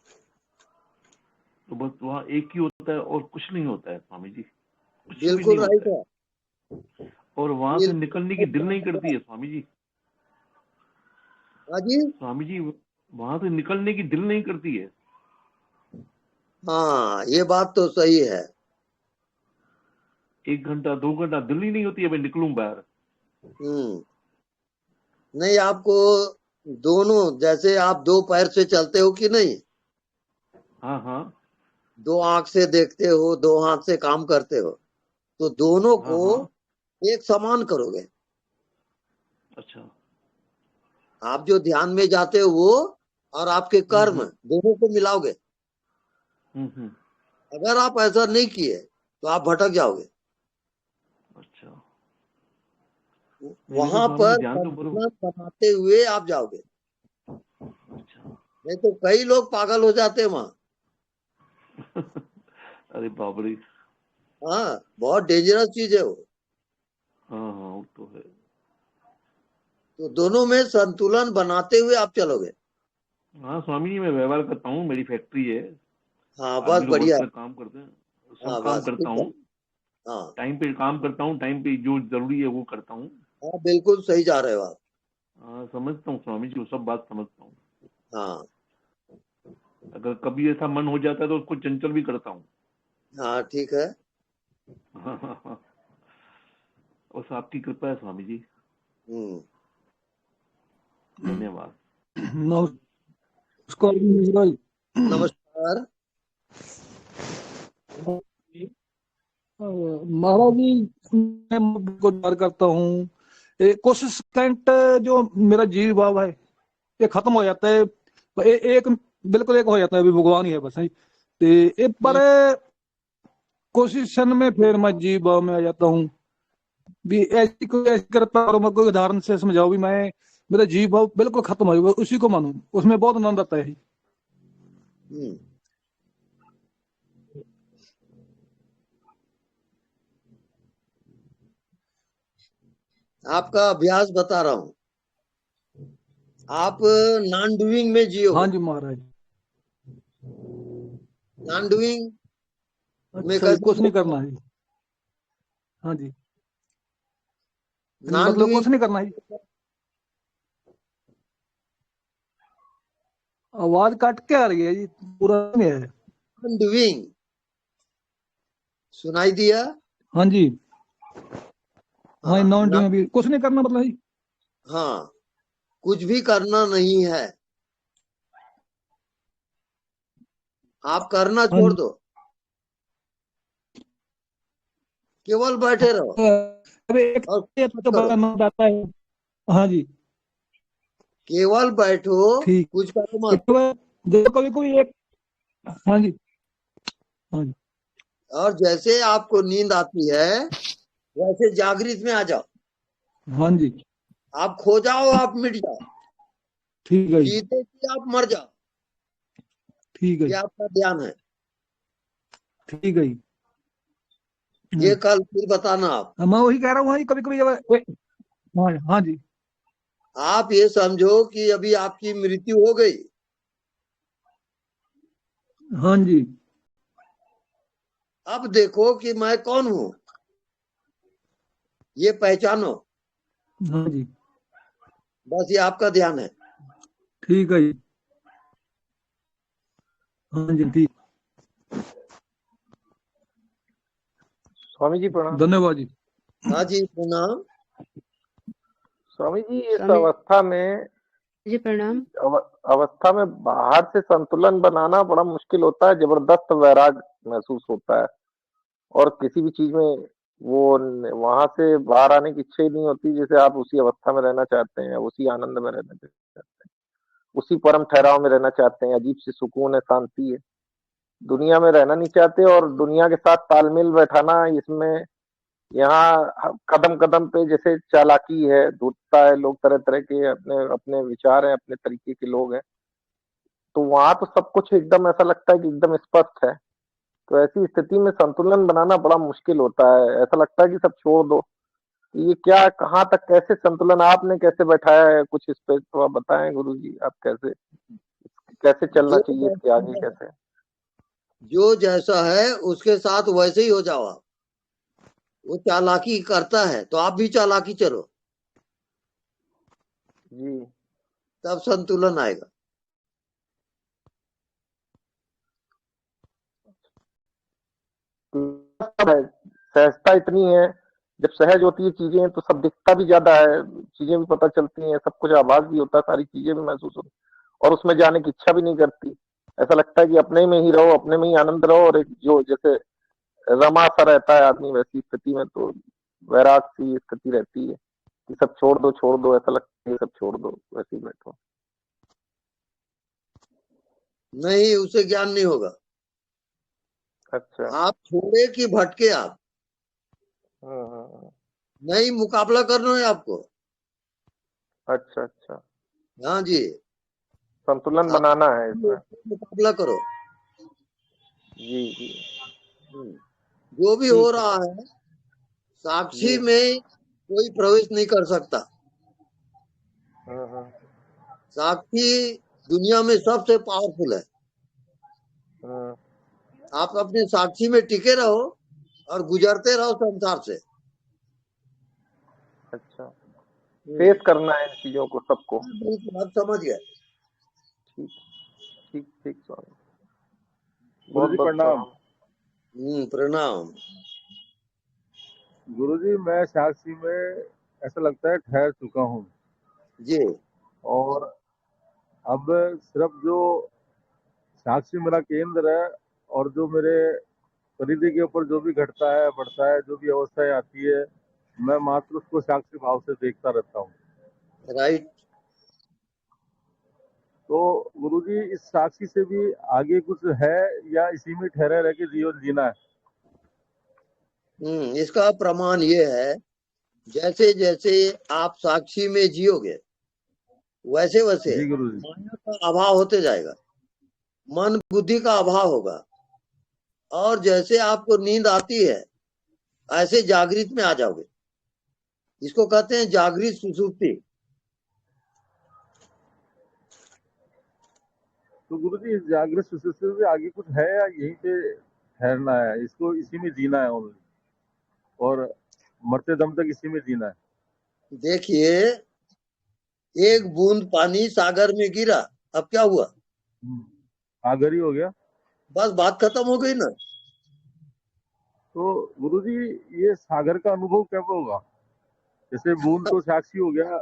O: तो बस वहाँ एक ही होता है और कुछ नहीं होता है स्वामी जी, कुछ भी नहीं
A: बिल्कुल राइट
O: होता
A: है।
O: है। और वहां से निकलने की दिल नहीं करती है स्वामी जी।
A: हाँ जी।
O: स्वामी जी वहां से निकलने की दिल नहीं करती है।
A: हाँ ये बात तो सही है।
O: 1 घंटा 2 घंटा दिल ही नहीं होती है मैं निकलूं बाहर।
A: नहीं, आपको दोनों, जैसे आप 2 पैर से चलते हो कि नहीं,
O: हाँ हाँ
A: 2 आंख से देखते हो, 2 हाथ से काम करते हो, तो दोनों
O: हाँ
A: को
O: हाँ।
A: एक समान करोगे।
O: अच्छा
A: आप जो ध्यान में जाते हो वो और आपके कर्म दोनों को मिलाओगे। अगर आप ऐसा नहीं किए तो आप भटक जाओगे। वहां
O: स्वामी
A: पर
O: जी ध्यान तो बरोबर।
A: संतुलन बनाते हुए आप जाओगे,
O: अच्छा
A: नहीं तो कई लोग पागल हो जाते हैं वहां।
O: अरे बाप रे।
A: हाँ, बहुत डेंजरस चीज है वो।
O: हाँ हाँ वो तो है।
A: तो दोनों में संतुलन बनाते हुए आप चलोगे।
O: हाँ स्वामी जी मैं व्यवहार करता हूँ, मेरी फैक्ट्री है,
A: हाँ बस
O: आदमी लोग
A: बढ़िया।
O: वर्कर काम करते हैं, सब
A: हाँ
O: काम
A: बस
O: करता
A: ठीक है।
O: हूँ,
A: हाँ
O: टाइम पे काम करता हूँ, टाइम पे जो जरूरी है वो करता हूँ।
A: हाँ बिल्कुल सही जा रहे हो आप।
O: हाँ समझता हूँ स्वामी जी, वो सब बात समझता हूँ।
A: हाँ
O: अगर कभी ऐसा मन हो जाता है तो उसको चंचल भी करता हूँ।
A: हाँ ठीक है।
O: बस आपकी कृपा है स्वामी जी, धन्यवाद।
P: नमस्कार मिश्रा जी।
A: नमस्कार।
P: महाराज जी मैं को प्यार करता हूँ, कुछ सेकंड जो मेरा जीव भाव है ये खत्म हो जाता है, एक बिल्कुल एक हो जाता है, अभी भगवान ही है बस है। एक पर कुछ क्षण में फिर मैं जीव भाव में आ जाता हूँ। भी ऐसी कोई ऐसी करता और मैं कोई उदाहरण से समझाओ भी मैं मेरा जीव भाव बिल्कुल खत्म हो गया, उसी को मानूं, उसमें बहुत आनंद आता है।
A: आपका अभ्यास बता रहा हूँ, आप नॉन डूइंग में जियो।
P: हाँ जी महाराज।
A: नॉन डूइंग में
P: अच्छा
A: कैसे
P: कुछ नहीं करना है। हाँ जी
A: नॉन
P: मतलब
A: डूइंग
P: कुछ नहीं करना है। आवाज काट के आ रही है जी, पूरा नहीं है।
A: नॉन डूइंग सुनाई दिया?
P: हाँ जी हाँ
A: हाँ
P: नॉन डूइंग भी कुछ नहीं करना मतलब जी।
A: हाँ कुछ भी करना नहीं है, आप करना
P: हाँ
A: छोड़ दो, केवल बैठे रहो
P: अबे एक
A: और
P: तो
A: करो।
P: बड़ा आनंद आता है। हाँ जी
A: केवल बैठो,
P: ठीक।
A: कुछ करो मत।
P: देखो कभी कोई एक। हाँ जी हाँ जी
A: और जैसे आपको नींद आती है वैसे जागृत में आ जाओ,
P: हाँ जी
A: आप खो जाओ, आप मिट जाओ,
P: ठीक है जी
A: जीते जी आप मर जाओ,
P: ठीक है
A: ये आपका ध्यान है।
P: ठीक है जी।
A: ये कल फिर बताना आप।
P: मैं वही कह रहा हूँ, कभी कभी हाँ हाँ जी
A: आप ये समझो कि अभी आपकी मृत्यु हो गई,
P: हाँ जी
A: अब देखो कि मैं कौन हूं, ये पहचानो,
P: हाँ जी
A: बस ये आपका ध्यान है।
P: ठीक है जी हाँ जी ठीक।
L: स्वामी जी प्रणाम।
P: धन्यवाद जी।
A: हाँ जी प्रणाम।
L: स्वामी जी इस
Q: स्वामी
L: अवस्था में
Q: जी प्रणाम।
L: अवस्था में बाहर से संतुलन बनाना बड़ा मुश्किल होता है, जबरदस्त वैराग महसूस होता है और किसी भी चीज में वो वहां से बाहर आने की इच्छा ही नहीं होती, जैसे आप उसी अवस्था में रहना चाहते हैं, उसी आनंद में रहना चाहते हैं, उसी परम ठहराव में रहना चाहते हैं। अजीब सी सुकून है, शांति है, दुनिया में रहना नहीं चाहते और दुनिया के साथ तालमेल बैठाना इसमें यहाँ कदम कदम पे जैसे चालाकी है, धूर्तता है, लोग तरह तरह के अपने अपने विचार हैं, अपने तरीके के लोग हैं, तो वहां तो सब कुछ एकदम ऐसा लगता है कि एकदम स्पष्ट है। तो ऐसी स्थिति में संतुलन बनाना बड़ा मुश्किल होता है, ऐसा लगता है कि सब छोड़ दो। ये क्या कहाँ तक कैसे संतुलन आपने कैसे बैठाया है, कुछ इस पे तो आप बताएं गुरु जी, आप कैसे कैसे चलना चाहिए इसके आगे कैसे?
A: जो जैसा है उसके साथ वैसे ही हो जाओ आप। वो चालाकी करता है तो आप भी चालाकी चलो,
L: जी
A: तब संतुलन आएगा।
L: सहजता इतनी है, जब सहज होती है चीजें तो सब दिखता भी ज्यादा है, चीजें भी पता चलती हैं, सब कुछ आभास भी होता है, सारी चीजें भी महसूस होती और उसमें जाने की इच्छा भी नहीं करती। ऐसा लगता है कि अपने में ही रहो, अपने में ही आनंद रहो, और एक जो जैसे रमा सा रहता है आदमी, वैसी स्थिति में तो वैराग सी स्थिति रहती है कि सब छोड़ दो, ऐसा लगता है सब छोड़ दो, वैसे ही बैठो।
A: नहीं, उसे ज्ञान नहीं होगा।
L: अच्छा
A: आप छोड़े कि भटके आप, नहीं, मुकाबला करना है आपको।
L: अच्छा अच्छा,
A: हाँ जी,
L: संतुलन बनाना है इसमें।
A: मुकाबला करो।
L: जी जी,
A: जो भी हो रहा है, साक्षी में कोई प्रवेश नहीं कर सकता। साक्षी दुनिया में सबसे पावरफुल है। आप अपने साक्षी में टिके रहो और गुजरते रहो संसार से।
L: अच्छा, फेस करना है इन चीजों को, सबको।
A: बिल्कुल, आप समझ गए।
L: ठीक ठीक ठीक स्वामी,
Q: गुरु जी प्रणाम।
A: प्रणाम।
Q: गुरु जी, मैं साक्षी में ऐसा लगता है ठहर चुका हूँ
A: जी,
Q: और अब सिर्फ जो साक्षी मेरा केंद्र है और जो मेरे परिधि के ऊपर जो भी घटता है बढ़ता है, जो भी अवस्थाएं आती है, मैं मात्र उसको साक्षी भाव से देखता रहता हूँ।
A: राइट।
Q: तो गुरुजी, इस साक्षी से भी आगे कुछ है या इसी में ठहरे रह के जीवन जीना है?
A: इसका प्रमाण ये है, जैसे जैसे आप साक्षी में जियोगे वैसे वैसे
Q: जी गुरुजी,
A: माया का अभाव होते जाएगा, मन बुद्धि का अभाव होगा, और जैसे आपको नींद आती है ऐसे जागृत में आ जाओगे। इसको कहते हैं जागृत सुषुप्ति।
Q: तो गुरुजी, इस जागृत सुषुप्ति से आगे कुछ है या यहीं पे ठहरना है, इसको इसी में जीना है ओनली, और मरते दम तक इसी में जीना है?
A: देखिए, एक बूंद पानी सागर में गिरा, अब क्या हुआ?
Q: सागर ही हो गया,
A: बस बात खत्म हो गई ना।
Q: तो गुरुजी, ये सागर का अनुभव कब होगा? जैसे बूंद तो साक्षी हो गया,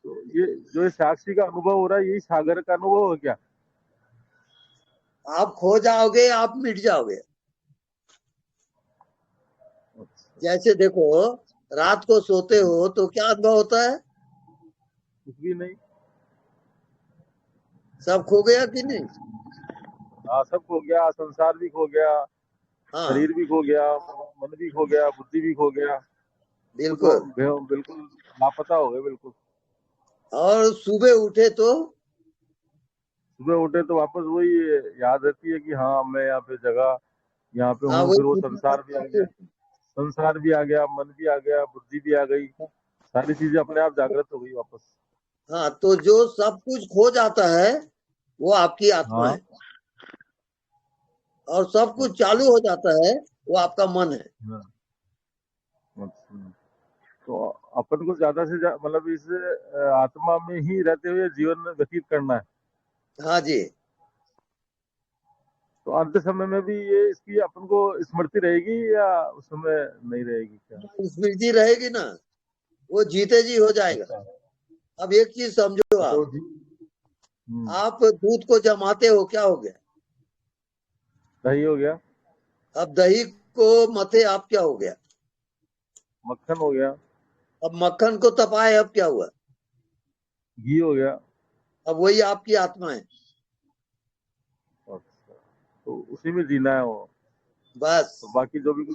Q: तो ये जो साक्षी का अनुभव हो रहा है, यही सागर का अनुभव हो क्या?
A: आप खो जाओगे, आप मिट जाओगे। जैसे देखो, रात को सोते हो तो क्या अनुभव होता है?
Q: कुछ भी नहीं।
A: सब खो गया कि नहीं?
Q: हाँ, सब खो गया, संसार भी खो गया,
A: हाँ,
Q: शरीर भी खो गया, मन भी खो गया, बुद्धि भी खो गया,
A: बिल्कुल।
Q: बिल्कुल लापता हो गए बिल्कुल।
A: और सुबह उठे तो
Q: वापस वही याद रहती है कि हाँ, मैं यहाँ पे जगह, यहाँ पे
A: हाँ,
Q: हूँ। फिर वो संसार भी आ गया, मन भी आ गया, बुद्धि भी आ गई, सारी चीजें अपने आप जागृत हो गई वापस।
A: हाँ, तो जो सब कुछ खो जाता है वो आपकी आत्मा है, और सब कुछ चालू हो जाता है वो आपका मन है।
Q: तो अपन को ज्यादा से ज्यादा मतलब इस आत्मा में ही रहते हुए जीवन व्यतीत करना है।
A: हाँ जी।
Q: तो अंत समय में भी ये इसकी अपन को स्मृति रहेगी या उस समय नहीं रहेगी? क्या
A: स्मृति रहेगी ना, वो जीते जी हो जाएगा। अब एक चीज समझो, आप दूध को जमाते हो, क्या हो गया?
Q: दही हो गया।
A: अब दही को मथे, आप क्या हो गया?
Q: मक्खन हो गया।
A: अब मक्खन को तपाए, अब क्या हुआ?
Q: घी हो गया।
A: अब वही आपकी आत्मा है।
Q: तो उसी में जीना है वो
A: बस।
Q: तो बाकी जो भी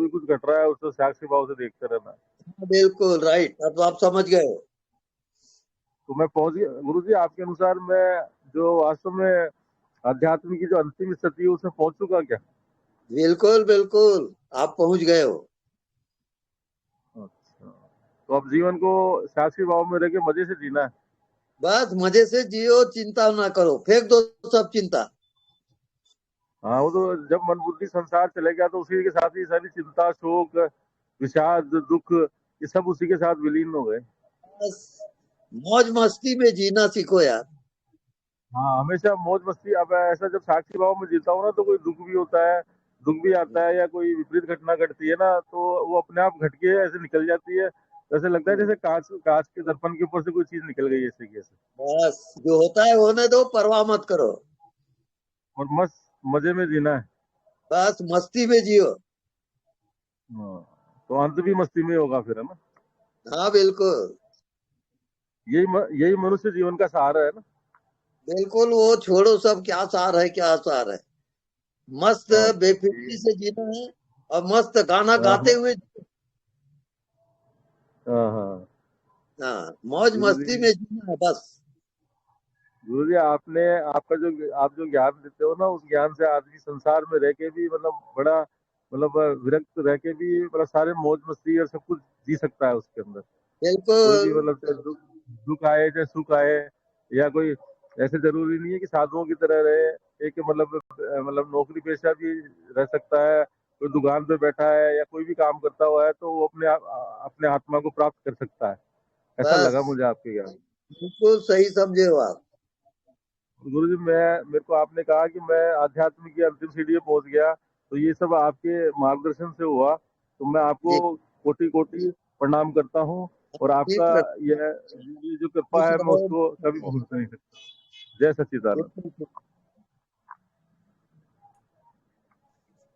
Q: कुछ घट रहा है उसको साक्षी भाव से देखते रहना।
A: बिल्कुल राइट, अब आप समझ गए हो।
Q: तो मैं पहुंच गया गुरुजी, आपके अनुसार मैं जो वास्तव में अध्यात्म की जो अंतिम स्थिति है उसमें पहुंच चुका क्या?
A: बिल्कुल बिल्कुल, आप पहुंच गए हो।
Q: अच्छा, तो अब जीवन को साक्षी भाव में रह के मजे से जीना है।
A: बस मजे से जियो, चिंता ना करो, फेंक दो सब चिंता।
Q: हाँ, वो तो जब मन बुद्धि संसार चले गया तो उसी के साथ ही सारी चिंता, शोक, विषाद, दुख, ये सब उसी के साथ विलीन हो गए।
A: बस मौज मस्ती में जीना सीखो यार।
Q: हाँ, हमेशा मौज मस्ती। अब ऐसा जब साक्षी भाव में जीता हूँ ना, तो कोई दुख भी होता है, दुख भी आता है, या कोई विपरीत घटना घटती है ना, तो वो अपने आप घट के ऐसे निकल जाती है। ऐसे लगता है जैसे कांच के दर्पण के ऊपर से कोई चीज निकल गई ऐसे की ऐसे।
A: बस जो होता है होने दो, परवाह मत करो,
Q: और मस्त मजे में जीना है।
A: बस मस्ती में जियो।
Q: तो अंत भी मस्ती में होगा फिर, है ना?
A: हाँ बिल्कुल,
Q: यही मनुष्य जीवन का सहारा है ना।
A: बिल्कुल, वो छोड़ो सब, क्या सार है क्या सार है। मस्त बेफिक्री से जीना है और मस्त गाना गाते हुए।
Q: हाँ हाँ
A: हाँ, मौज
Q: गुरु
A: मस्ती
Q: जी,
A: में जीना है बस।
Q: गुरु जी आपने आप जो ज्ञान देते हो ना, उस ज्ञान से आदमी संसार में रह के भी मतलब बड़ा मतलब विरक्त रह के भी मतलब सारे मौज मस्ती और सब कुछ जी सकता है उसके अंदर। कोई भी
A: बिल्कुल।
Q: मतलब चाहे दुख आए चाहे सुख आए, या कोई ऐसे जरूरी नहीं है कि साधुओं की तरह रहे। एक मतलब नौकरी पेशा भी रह सकता है, कोई दुकान पे बैठा है या कोई भी काम करता हुआ है तो वो अपने आत्मा को प्राप्त कर सकता है। ऐसा लगा
A: बस
Q: मुझे आपके ज्ञान।
A: बिल्कुल सही समझे हो आप।
Q: गुरु जी मेरे को आपने कहा कि मैं आध्यात्म की अंतिम सीढ़ी पे पहुंच गया, तो ये सब आपके मार्गदर्शन से हुआ, तो मैं आपको
A: जी
Q: कोटि कोटि प्रणाम करता हूँ। और आपका
A: ठीक
Q: ये जो कृपा
A: खुश
Q: है मैं
A: रहो।
Q: उसको कभी भूल नहीं सकता। जय सच्चिदानंद।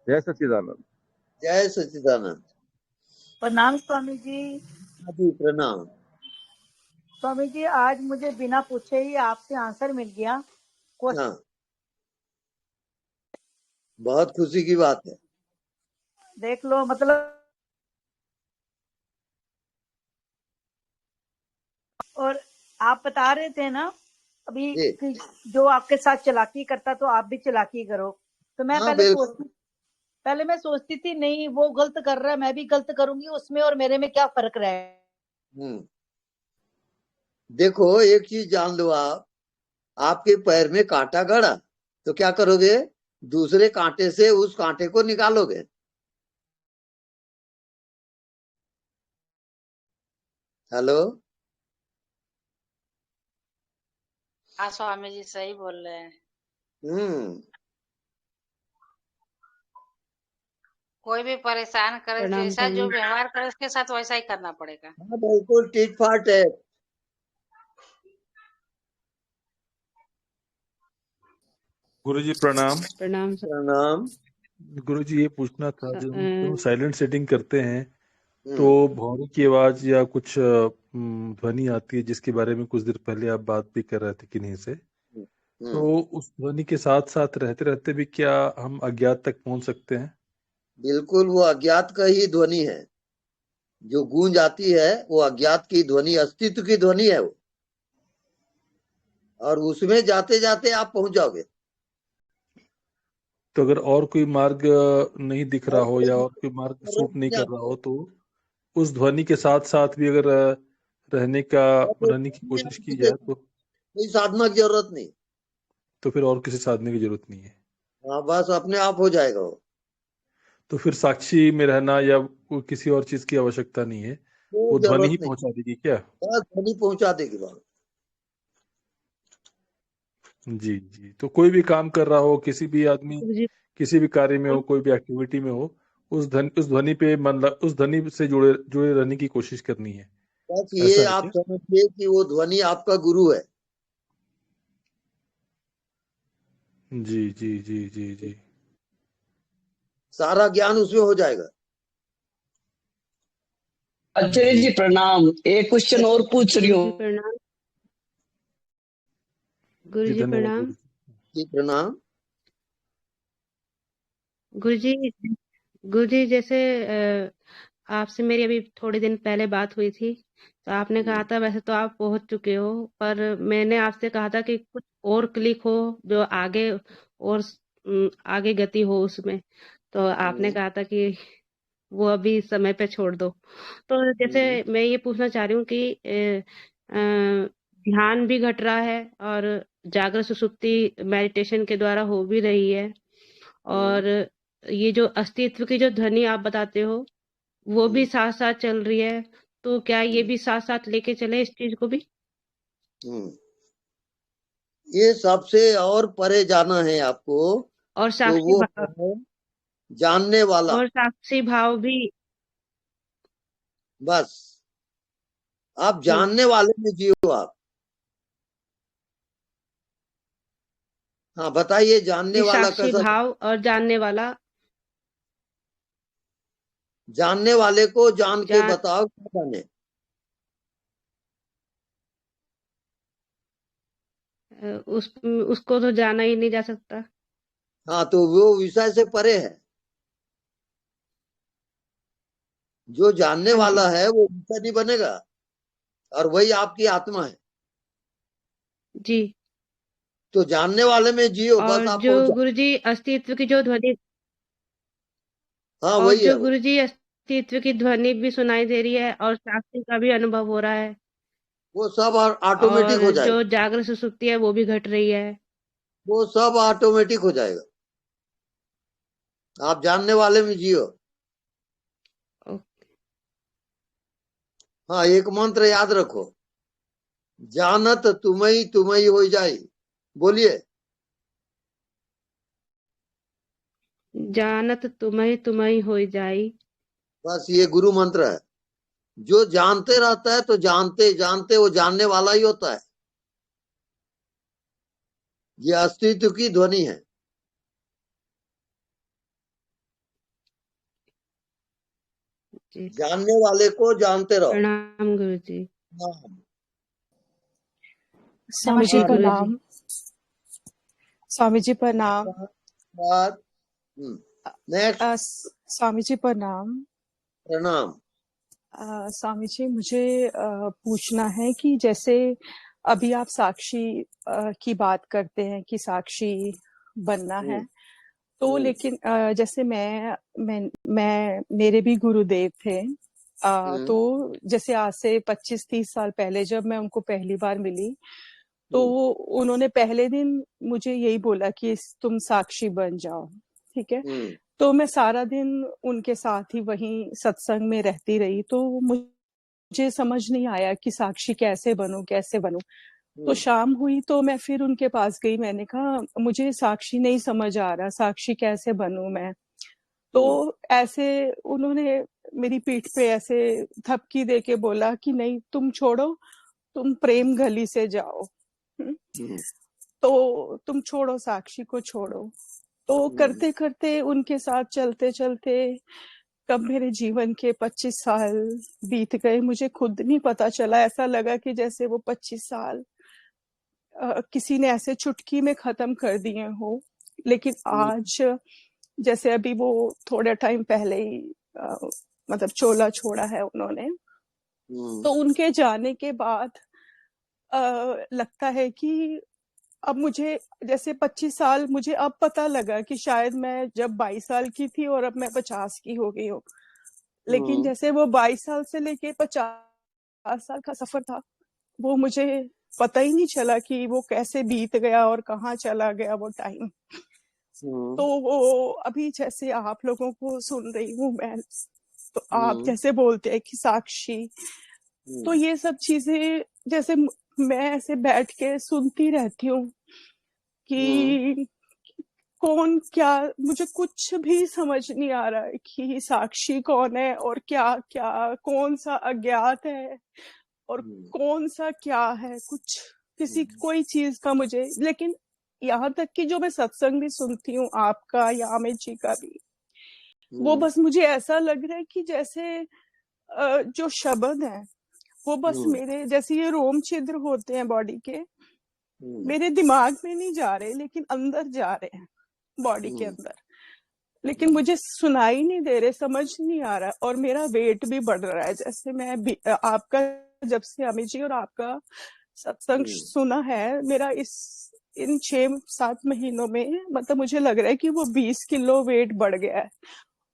Q: जय सच्चिदानंद।
A: जय सच्चिदानंद।
R: प्रणाम स्वामी जी।
A: हाँ जी, प्रणाम।
R: स्वामी जी आज मुझे बिना पूछे ही आपसे आंसर मिल गया।
A: हाँ, बहुत खुशी की बात है।
R: देख लो मतलब, और आप बता रहे थे ना अभी
A: जी
R: कि जो आपके साथ चालाकी करता तो आप भी चालाकी करो। तो मैं
A: हाँ, बिल्कुल।
R: पहले मैं सोचती थी नहीं वो गलत कर रहा है मैं भी गलत करूंगी, उसमें और मेरे में क्या फर्क रहे।
A: देखो एक चीज जान लो आप, आपके पैर में कांटा गड़ा तो क्या करोगे? दूसरे कांटे से उस कांटे को निकालोगे। हेलो।
F: हाँ स्वामी जी सही बोल रहे हैं।
A: हम्म।
F: कोई भी परेशान करे,
N: प्रणाम
F: जैसा जो
N: स्वामी।
F: व्यवहार करे उसके साथ वैसा ही करना पड़ेगा।
A: हाँ बिल्कुल, टिट फाट है।
Q: गुरुजी प्रणाम।
N: प्रणाम
A: प्रणाम।
Q: गुरुजी ये पूछना था, जब हम साइलेंट सेटिंग करते हैं तो
A: हम्म
Q: भौरी की आवाज या कुछ ध्वनि आती है, जिसके बारे में कुछ देर पहले आप बात भी कर रहे थे किन्हीं से,
A: हम्म।
Q: तो उस ध्वनि के साथ साथ रहते रहते भी क्या हम अज्ञात तक पहुंच सकते हैं?
A: बिल्कुल, वो अज्ञात का ही ध्वनि है। जो गूंज आती है वो अज्ञात की ध्वनि, अस्तित्व की ध्वनि है वो। और उसमें जाते जाते आप पहुंच जाओगे।
Q: तो अगर और कोई मार्ग नहीं दिख रहा
A: और
Q: हो
A: कोई
Q: या और कोई मार्ग
A: जरूरत
Q: सूट नहीं
A: नहीं
Q: कर रहा
A: आपको।
Q: हो, तो उस ध्वनि के साथ साथ भी अगर रहने की कोशिश की जाए
A: कोई साधना की जरूरत नहीं।
Q: तो फिर और किसी साधने की जरूरत नहीं है।
A: हाँ, बस अपने आप हो जाएगा वो।
Q: तो फिर साक्षी में रहना या किसी और चीज की आवश्यकता नहीं है, वो
A: कोई
Q: ध्वनि
A: जरूरत
Q: ही
A: नहीं।
Q: पहुंचा देगी क्या?
A: बस ध्वनि पहुंचा देगी बात।
Q: जी जी। तो कोई भी काम कर रहा हो, किसी भी आदमी
N: जी।
Q: किसी भी कार्य में हो, कोई भी एक्टिविटी में हो, उस ध्वनि पे उस ध्वनि से जुड़े जुड़े रहने की कोशिश करनी है।
A: बस
Q: ऐसा
A: ये
Q: है
A: आप
Q: क्या?
A: समझिए कि वो ध्वनि आपका गुरु है।
Q: जी जी जी जी जी।
A: सारा ज्ञान उसमें हो जाएगा।
D: आचार्य जी प्रणाम। एक क्वेश्चन और पूछ रही
N: गुरु जी
D: हूँ।
N: प्रणाम। गुरु
Q: जी
N: जी
Q: धन्यवाद
N: प्रणाम।
Q: गुरु जी।
A: जी प्रणाम।
N: गुरु जी, गुरु जी जैसे आपसे मेरी अभी थोड़े दिन पहले बात हुई थी, तो आपने कहा था वैसे तो आप पहुंच चुके हो, पर मैंने आपसे कहा था कि कुछ और क्लिक हो जो आगे और आगे गति हो उसमें, तो आपने कहा था कि वो अभी समय पे छोड़ दो। तो जैसे मैं ये पूछना चाह रही हूँ कि ध्यान भी घट रहा है और जागृत सुषुप्ति मेडिटेशन के द्वारा हो भी रही है, और ये जो अस्तित्व की जो ध्वनि आप बताते हो वो भी साथ साथ चल रही है, तो क्या ये भी साथ साथ लेके चले इस चीज को भी?
A: ये सबसे और परे जाना है आपको,
N: और
A: तो
N: साक्षी
A: वो है जानने वाला।
N: और साक्षी भाव भी।
A: बस आप जानने वाले में जियो आप। हाँ बताइए, जानने वाला
N: साक्षी
A: कैसा?
N: भाव और जानने वाला।
A: जानने वाले को जान के बताओ क्या जाने।
N: उसको तो जाना ही नहीं जा सकता।
A: हाँ, तो वो विषय से परे है। जो जानने
B: हाँ जी
A: वाला है वो ऊंचा नहीं बनेगा, और वही आपकी आत्मा है।
B: जी।
A: तो जानने वाले में जियो, बस
B: और
A: आप
B: जो
A: पहुंच जाओ।
B: गुरुजी अस्तित्व की जो ध्वनि,
A: हाँ
B: और
A: वही है
B: जो
A: वो।
B: गुरुजी अस्तित्व की ध्वनि भी सुनाई दे रही है और साक्षी का भी अनुभव हो रहा है,
A: वो सब ऑटोमेटिक
B: और
A: हो
B: जो
A: जाएगा।
B: जागृत सुसुप्ति है वो भी घट रही है।
A: वो सब ऑटोमेटिक हो जाएगा। आप जानने वाले में जियो। हाँ, एक मंत्र याद रखो, जानत तुम्ही हो जाई। बोलिए।
B: जानत तुम्ही हो जाई।
A: बस ये गुरु मंत्र है। जो जानते रहता है तो जानते जानते वो जानने वाला ही होता है। ये अस्तित्व की ध्वनि है।
B: जी
A: जानने वाले को जानते रहो।
B: प्रणाम गुरुजी।
A: हाँ,
K: स्वामी जी
B: जी गुरुजी।
K: प्रणाम। स्वामी जी प्रणाम।
A: बात नेक्स्ट।
K: स्वामी जी प्रणाम।
A: प्रणाम।
K: स्वामी जी मुझे पूछना है कि जैसे अभी आप साक्षी की बात करते हैं कि साक्षी बनना है, तो लेकिन जैसे मैं मेरे भी गुरुदेव थे, तो जैसे आज से 25-30 साल पहले जब मैं उनको पहली बार मिली, तो उन्होंने पहले दिन मुझे यही बोला कि तुम साक्षी बन जाओ, ठीक है। तो मैं सारा दिन उनके साथ ही वहीं सत्संग में रहती रही, तो मुझे समझ नहीं आया कि साक्षी कैसे बनूं। तो शाम हुई तो मैं फिर उनके पास गई, मैंने कहा मुझे साक्षी नहीं समझ आ रहा, साक्षी कैसे बनूं मैं। तो ऐसे उन्होंने मेरी पीठ पे ऐसे थपकी दे के बोला कि नहीं तुम छोड़ो, तुम प्रेम गली से जाओ। तो तुम छोड़ो, साक्षी को छोड़ो। तो करते करते उनके साथ चलते चलते कब मेरे जीवन के 25 साल बीत गए, मुझे खुद नहीं पता चला। ऐसा लगा कि जैसे वो 25 साल किसी ने ऐसे चुटकी में खत्म कर दिए हो। लेकिन आज जैसे अभी वो थोड़ा टाइम पहले ही मतलब चोला छोड़ा है उन्होंने, तो उनके जाने के बाद लगता है कि अब मुझे जैसे 25 साल मुझे अब पता लगा कि शायद मैं जब 22 साल की थी और अब मैं 50 की हो गई हूँ। लेकिन जैसे वो 22 साल से लेके 50 साल का सफर था, वो मुझे पता ही नहीं चला कि वो कैसे बीत गया और कहाँ चला गया वो टाइम। तो वो अभी जैसे आप लोगों को सुन रही हूँ मैं, तो आप जैसे बोलते हैं कि साक्षी, तो ये सब चीजें जैसे मैं ऐसे बैठ के सुनती रहती हूँ कि कौन क्या, मुझे कुछ भी समझ नहीं आ रहा है कि साक्षी कौन है और क्या क्या, कौन सा अज्ञात है और कौन सा क्या है, कुछ किसी कोई चीज का मुझे। लेकिन यहाँ तक कि जो मैं सत्संग भी सुनती हूँ आपका या अमित जी का भी, वो बस मुझे ऐसा लग रहा है कि जैसे जो शब्द है वो बस मेरे जैसे ये रोम छिद्र होते हैं बॉडी के, मेरे दिमाग में नहीं जा रहे लेकिन अंदर जा रहे हैं बॉडी के अंदर, लेकिन मुझे सुनाई नहीं दे रहे, समझ नहीं आ रहा। और मेरा वेट भी बढ़ रहा है। जैसे मैं आपका जब से अमित जी और आपका सत्संग सुना है, मेरा इन 6-7 महीनों में मतलब मुझे लग रहा है कि वो 20 किलो वेट बढ़ गया है।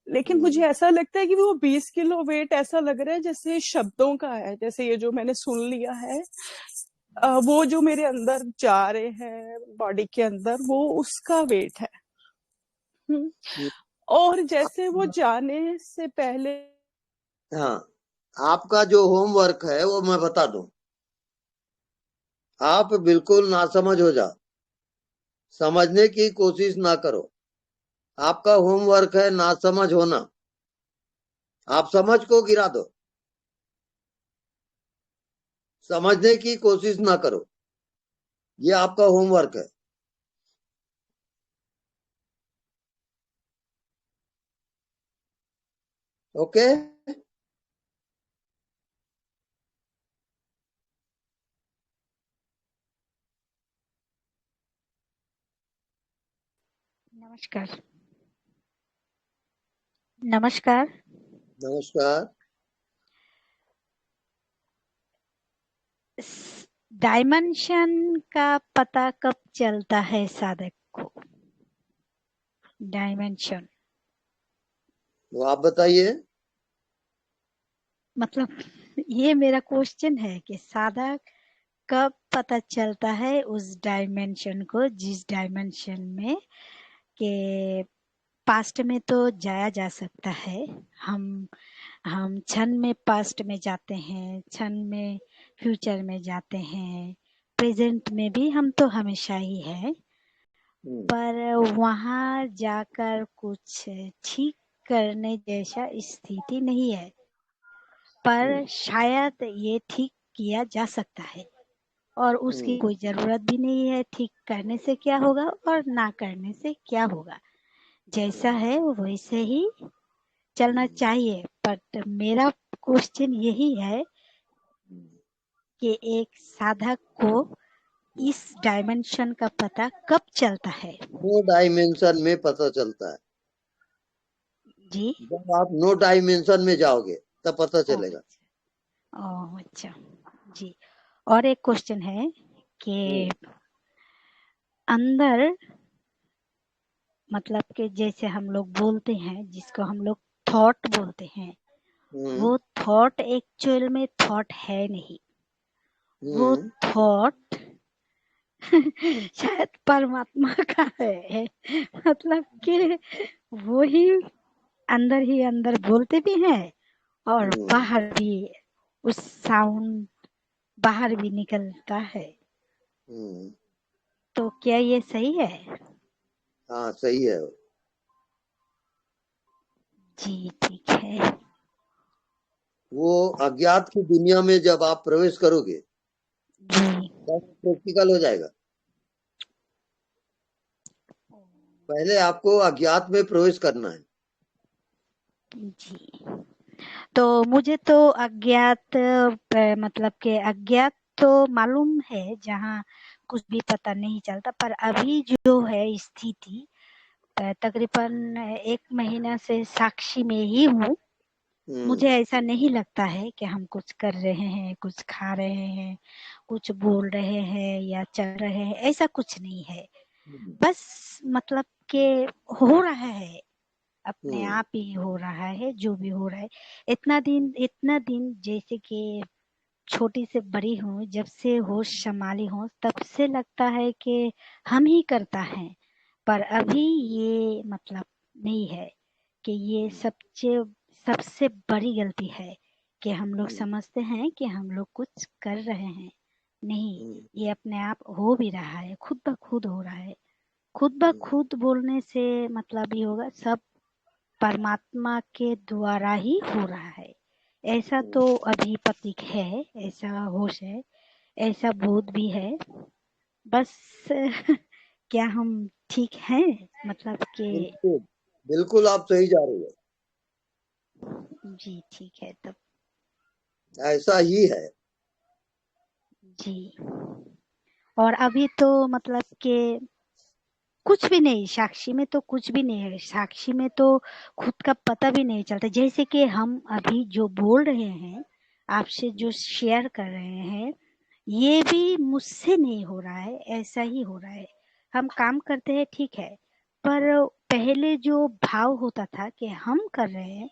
K: लेकिन मुझे ऐसा लगता है कि वो 20 किलो वेट ऐसा लग रहा है जैसे शब्दों का है, जैसे ये जो मैंने सुन लिया है, वो जो मेरे अंदर जा रहे हैं बॉडी के अंदर, वो उसका वेट है। और जैसे वो जाने से पहले,
A: हाँ, आपका जो होमवर्क है वो मैं बता दूं, आप बिल्कुल नासमझ हो जाओ, समझने की कोशिश ना करो। आपका होमवर्क है नासमझ होना। आप समझ को गिरा दो, समझने की कोशिश ना करो। ये आपका होमवर्क है। ओके।
S: नमस्कार। नमस्कार।
A: नमस्कार।
S: डायमेंशन का पता कब चलता है साधक को? डायमेंशन
A: वो आप बताइए।
S: मतलब ये मेरा क्वेश्चन है कि साधक कब पता चलता है उस डायमेंशन को, जिस डायमेंशन में के पास्ट में तो जाया जा सकता है। हम क्षण में पास्ट में जाते हैं, क्षण में फ्यूचर में जाते हैं, प्रेजेंट में भी हम तो हमेशा ही है, पर वहां जाकर कुछ ठीक करने जैसा स्थिति नहीं है, पर शायद ये ठीक किया जा सकता है और उसकी कोई जरूरत भी नहीं है। ठीक करने से क्या होगा और ना करने से क्या होगा, जैसा है वैसे ही चलना चाहिए। बट मेरा क्वेश्चन यही है कि एक साधक को इस डायमेंशन का पता कब चलता है?
A: नो डायमेंशन में पता चलता है
S: जी।
A: जब आप नो डायमेंशन में जाओगे तब पता चलेगा।
S: ओह अच्छा जी। और एक क्वेश्चन है कि अंदर मतलब कि जैसे हम लोग बोलते हैं, जिसको हम लोग थॉट बोलते हैं, वो थॉट एक्चुअल में थॉट है नहीं, वो थॉट शायद परमात्मा का है। मतलब कि वो ही अंदर बोलते भी हैं और बाहर भी उस साउंड बाहर भी निकलता है। तो क्या ये सही है?
A: हाँ सही है।
S: जी ठीक है।
A: वो अज्ञात की दुनिया में जब आप प्रवेश करोगे तब प्रैक्टिकल हो जाएगा। पहले आपको अज्ञात में प्रवेश करना है।
S: जी तो मुझे तो अज्ञात मतलब के अज्ञात तो मालूम है, जहाँ कुछ भी पता नहीं चलता, पर अभी जो है स्थिति तकरीबन 1 महीना से साक्षी में ही हूँ। मुझे ऐसा नहीं लगता है कि हम कुछ कर रहे हैं, कुछ खा रहे हैं, कुछ बोल रहे हैं या चल रहे हैं, ऐसा कुछ नहीं है। बस मतलब के हो रहा है, अपने आप ही हो रहा है, जो भी हो रहा है। इतना दिन जैसे कि छोटी से बड़ी हूँ, जब से होश संभाली हूँ तब से लगता है कि हम ही करता है, पर अभी ये मतलब नहीं है कि ये सबसे बड़ी गलती है कि हम लोग समझते हैं कि हम लोग कुछ कर रहे हैं। नहीं, ये अपने आप हो भी रहा है, खुद ब खुद हो रहा है। खुद ब खुद बोलने से मतलब ये होगा सब परमात्मा के द्वारा ही हो रहा है। ऐसा तो अभी प्रतीक है, ऐसा होश है, ऐसा बोध भी है। बस क्या हम ठीक हैं? मतलब कि
A: बिल्कुल आप सही जा रहे हो।
S: जी ठीक है तब।
A: ऐसा ही है
S: जी। और अभी तो मतलब कि कुछ भी नहीं, साक्षी में तो कुछ भी नहीं है। साक्षी में तो खुद का पता भी नहीं चलता। जैसे कि हम अभी जो बोल रहे हैं, आपसे जो शेयर कर रहे हैं, ये भी मुझसे नहीं हो रहा है, ऐसा ही हो रहा है। हम काम करते हैं ठीक है, पर पहले जो भाव होता था कि हम कर रहे हैं,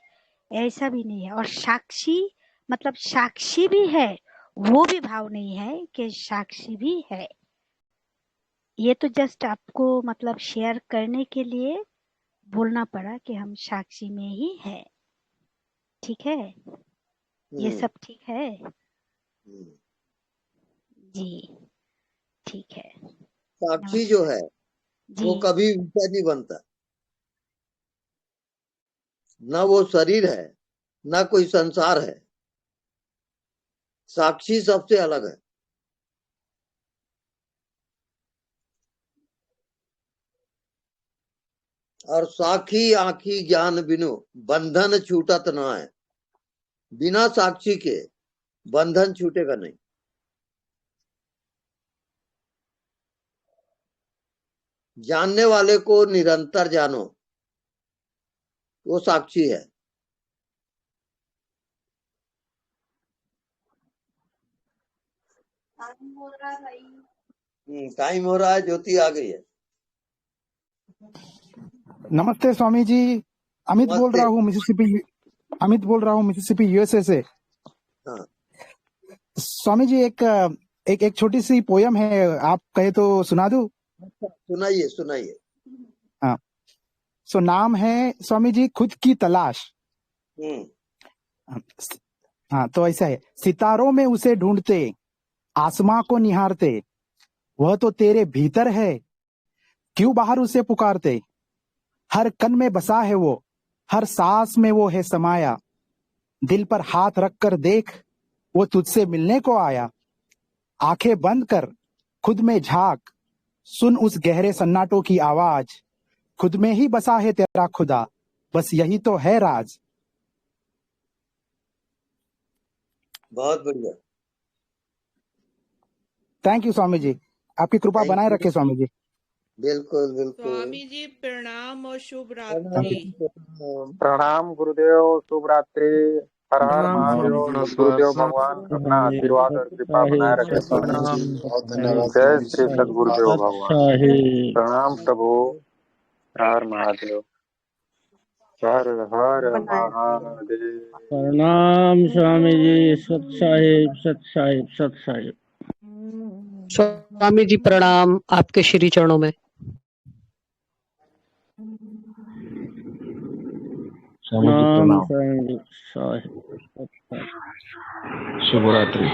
S: ऐसा भी नहीं है। और साक्षी मतलब साक्षी भी है, वो भी भाव नहीं है कि साक्षी भी है। ये तो जस्ट आपको मतलब शेयर करने के लिए बोलना पड़ा कि हम साक्षी में ही है। ठीक है, ये सब ठीक है। जी ठीक है।
A: साक्षी जो है वो कभी ऊंचा नहीं बनता, ना वो शरीर है ना कोई संसार है। साक्षी सबसे अलग है। और साखी आखी ज्ञान बिनु बंधन छूटत न है। बिना साक्षी के बंधन छूटेगा नहीं। जानने वाले को निरंतर जानो, वो साक्षी है। टाइम हो रहा है, ज्योति आ गई है।
T: नमस्ते स्वामी जी, अमित बोल
A: नमस्ते।
T: रहा हूँ मिसिसिपी यूएसए से।
A: हाँ,
T: स्वामी जी एक छोटी सी पोयम है, आप कहे तो सुना दूं?
A: सुनाइए सुनाइए।
T: हाँ, सो नाम है स्वामी जी खुद की तलाश। हाँ, तो ऐसा है, सितारों में उसे ढूंढते, आसमां को निहारते, वह तो तेरे भीतर है, क्यों बाहर उसे पुकारते? हर कण में बसा है वो, हर सांस में वो है समाया, दिल पर हाथ रख कर देख, वो तुझसे मिलने को आया। आंखें बंद कर, खुद में झांक, सुन उस गहरे सन्नाटों की आवाज, खुद में ही बसा है तेरा खुदा, बस यही तो है राज।
A: बहुत बढ़िया।
T: थैंक यू स्वामी जी, आपकी कृपा
A: थैंक
T: बनाए
A: यू।
T: रखे स्वामी जी।
A: बिल्कुल बिल्कुल।
U: स्वामी जी प्रणाम और शुभ रात्रि।
L: प्रणाम गुरुदेव, शुभ रात्रि। हर हर
J: प्रणाम
L: महादेव।
J: स्वामी जी,
L: गुरुदेव
J: प्रणाम
L: भगवान अपना
J: स्वामी जी,
L: आशीर्वाद और कृपा बनाए रखे स्वामी
J: प्रणाम
L: जी।
V: बहुत धन्यवाद
L: जय
V: स्वामी
L: श्री
V: जी।
L: सदगुरुदेव भगवान।
J: शाही
L: प्रणाम प्रभु। हर हर महादेव। हर हर महादेव।
J: प्रणाम स्वामी जी, सत साहिब सत साहिब सत साहिब।
W: स्वामी जी प्रणाम, आपके श्री चरणों में।
J: प्रणाम स्वामी जी, साहिब सत साहिब।
V: शुभ रात्रि।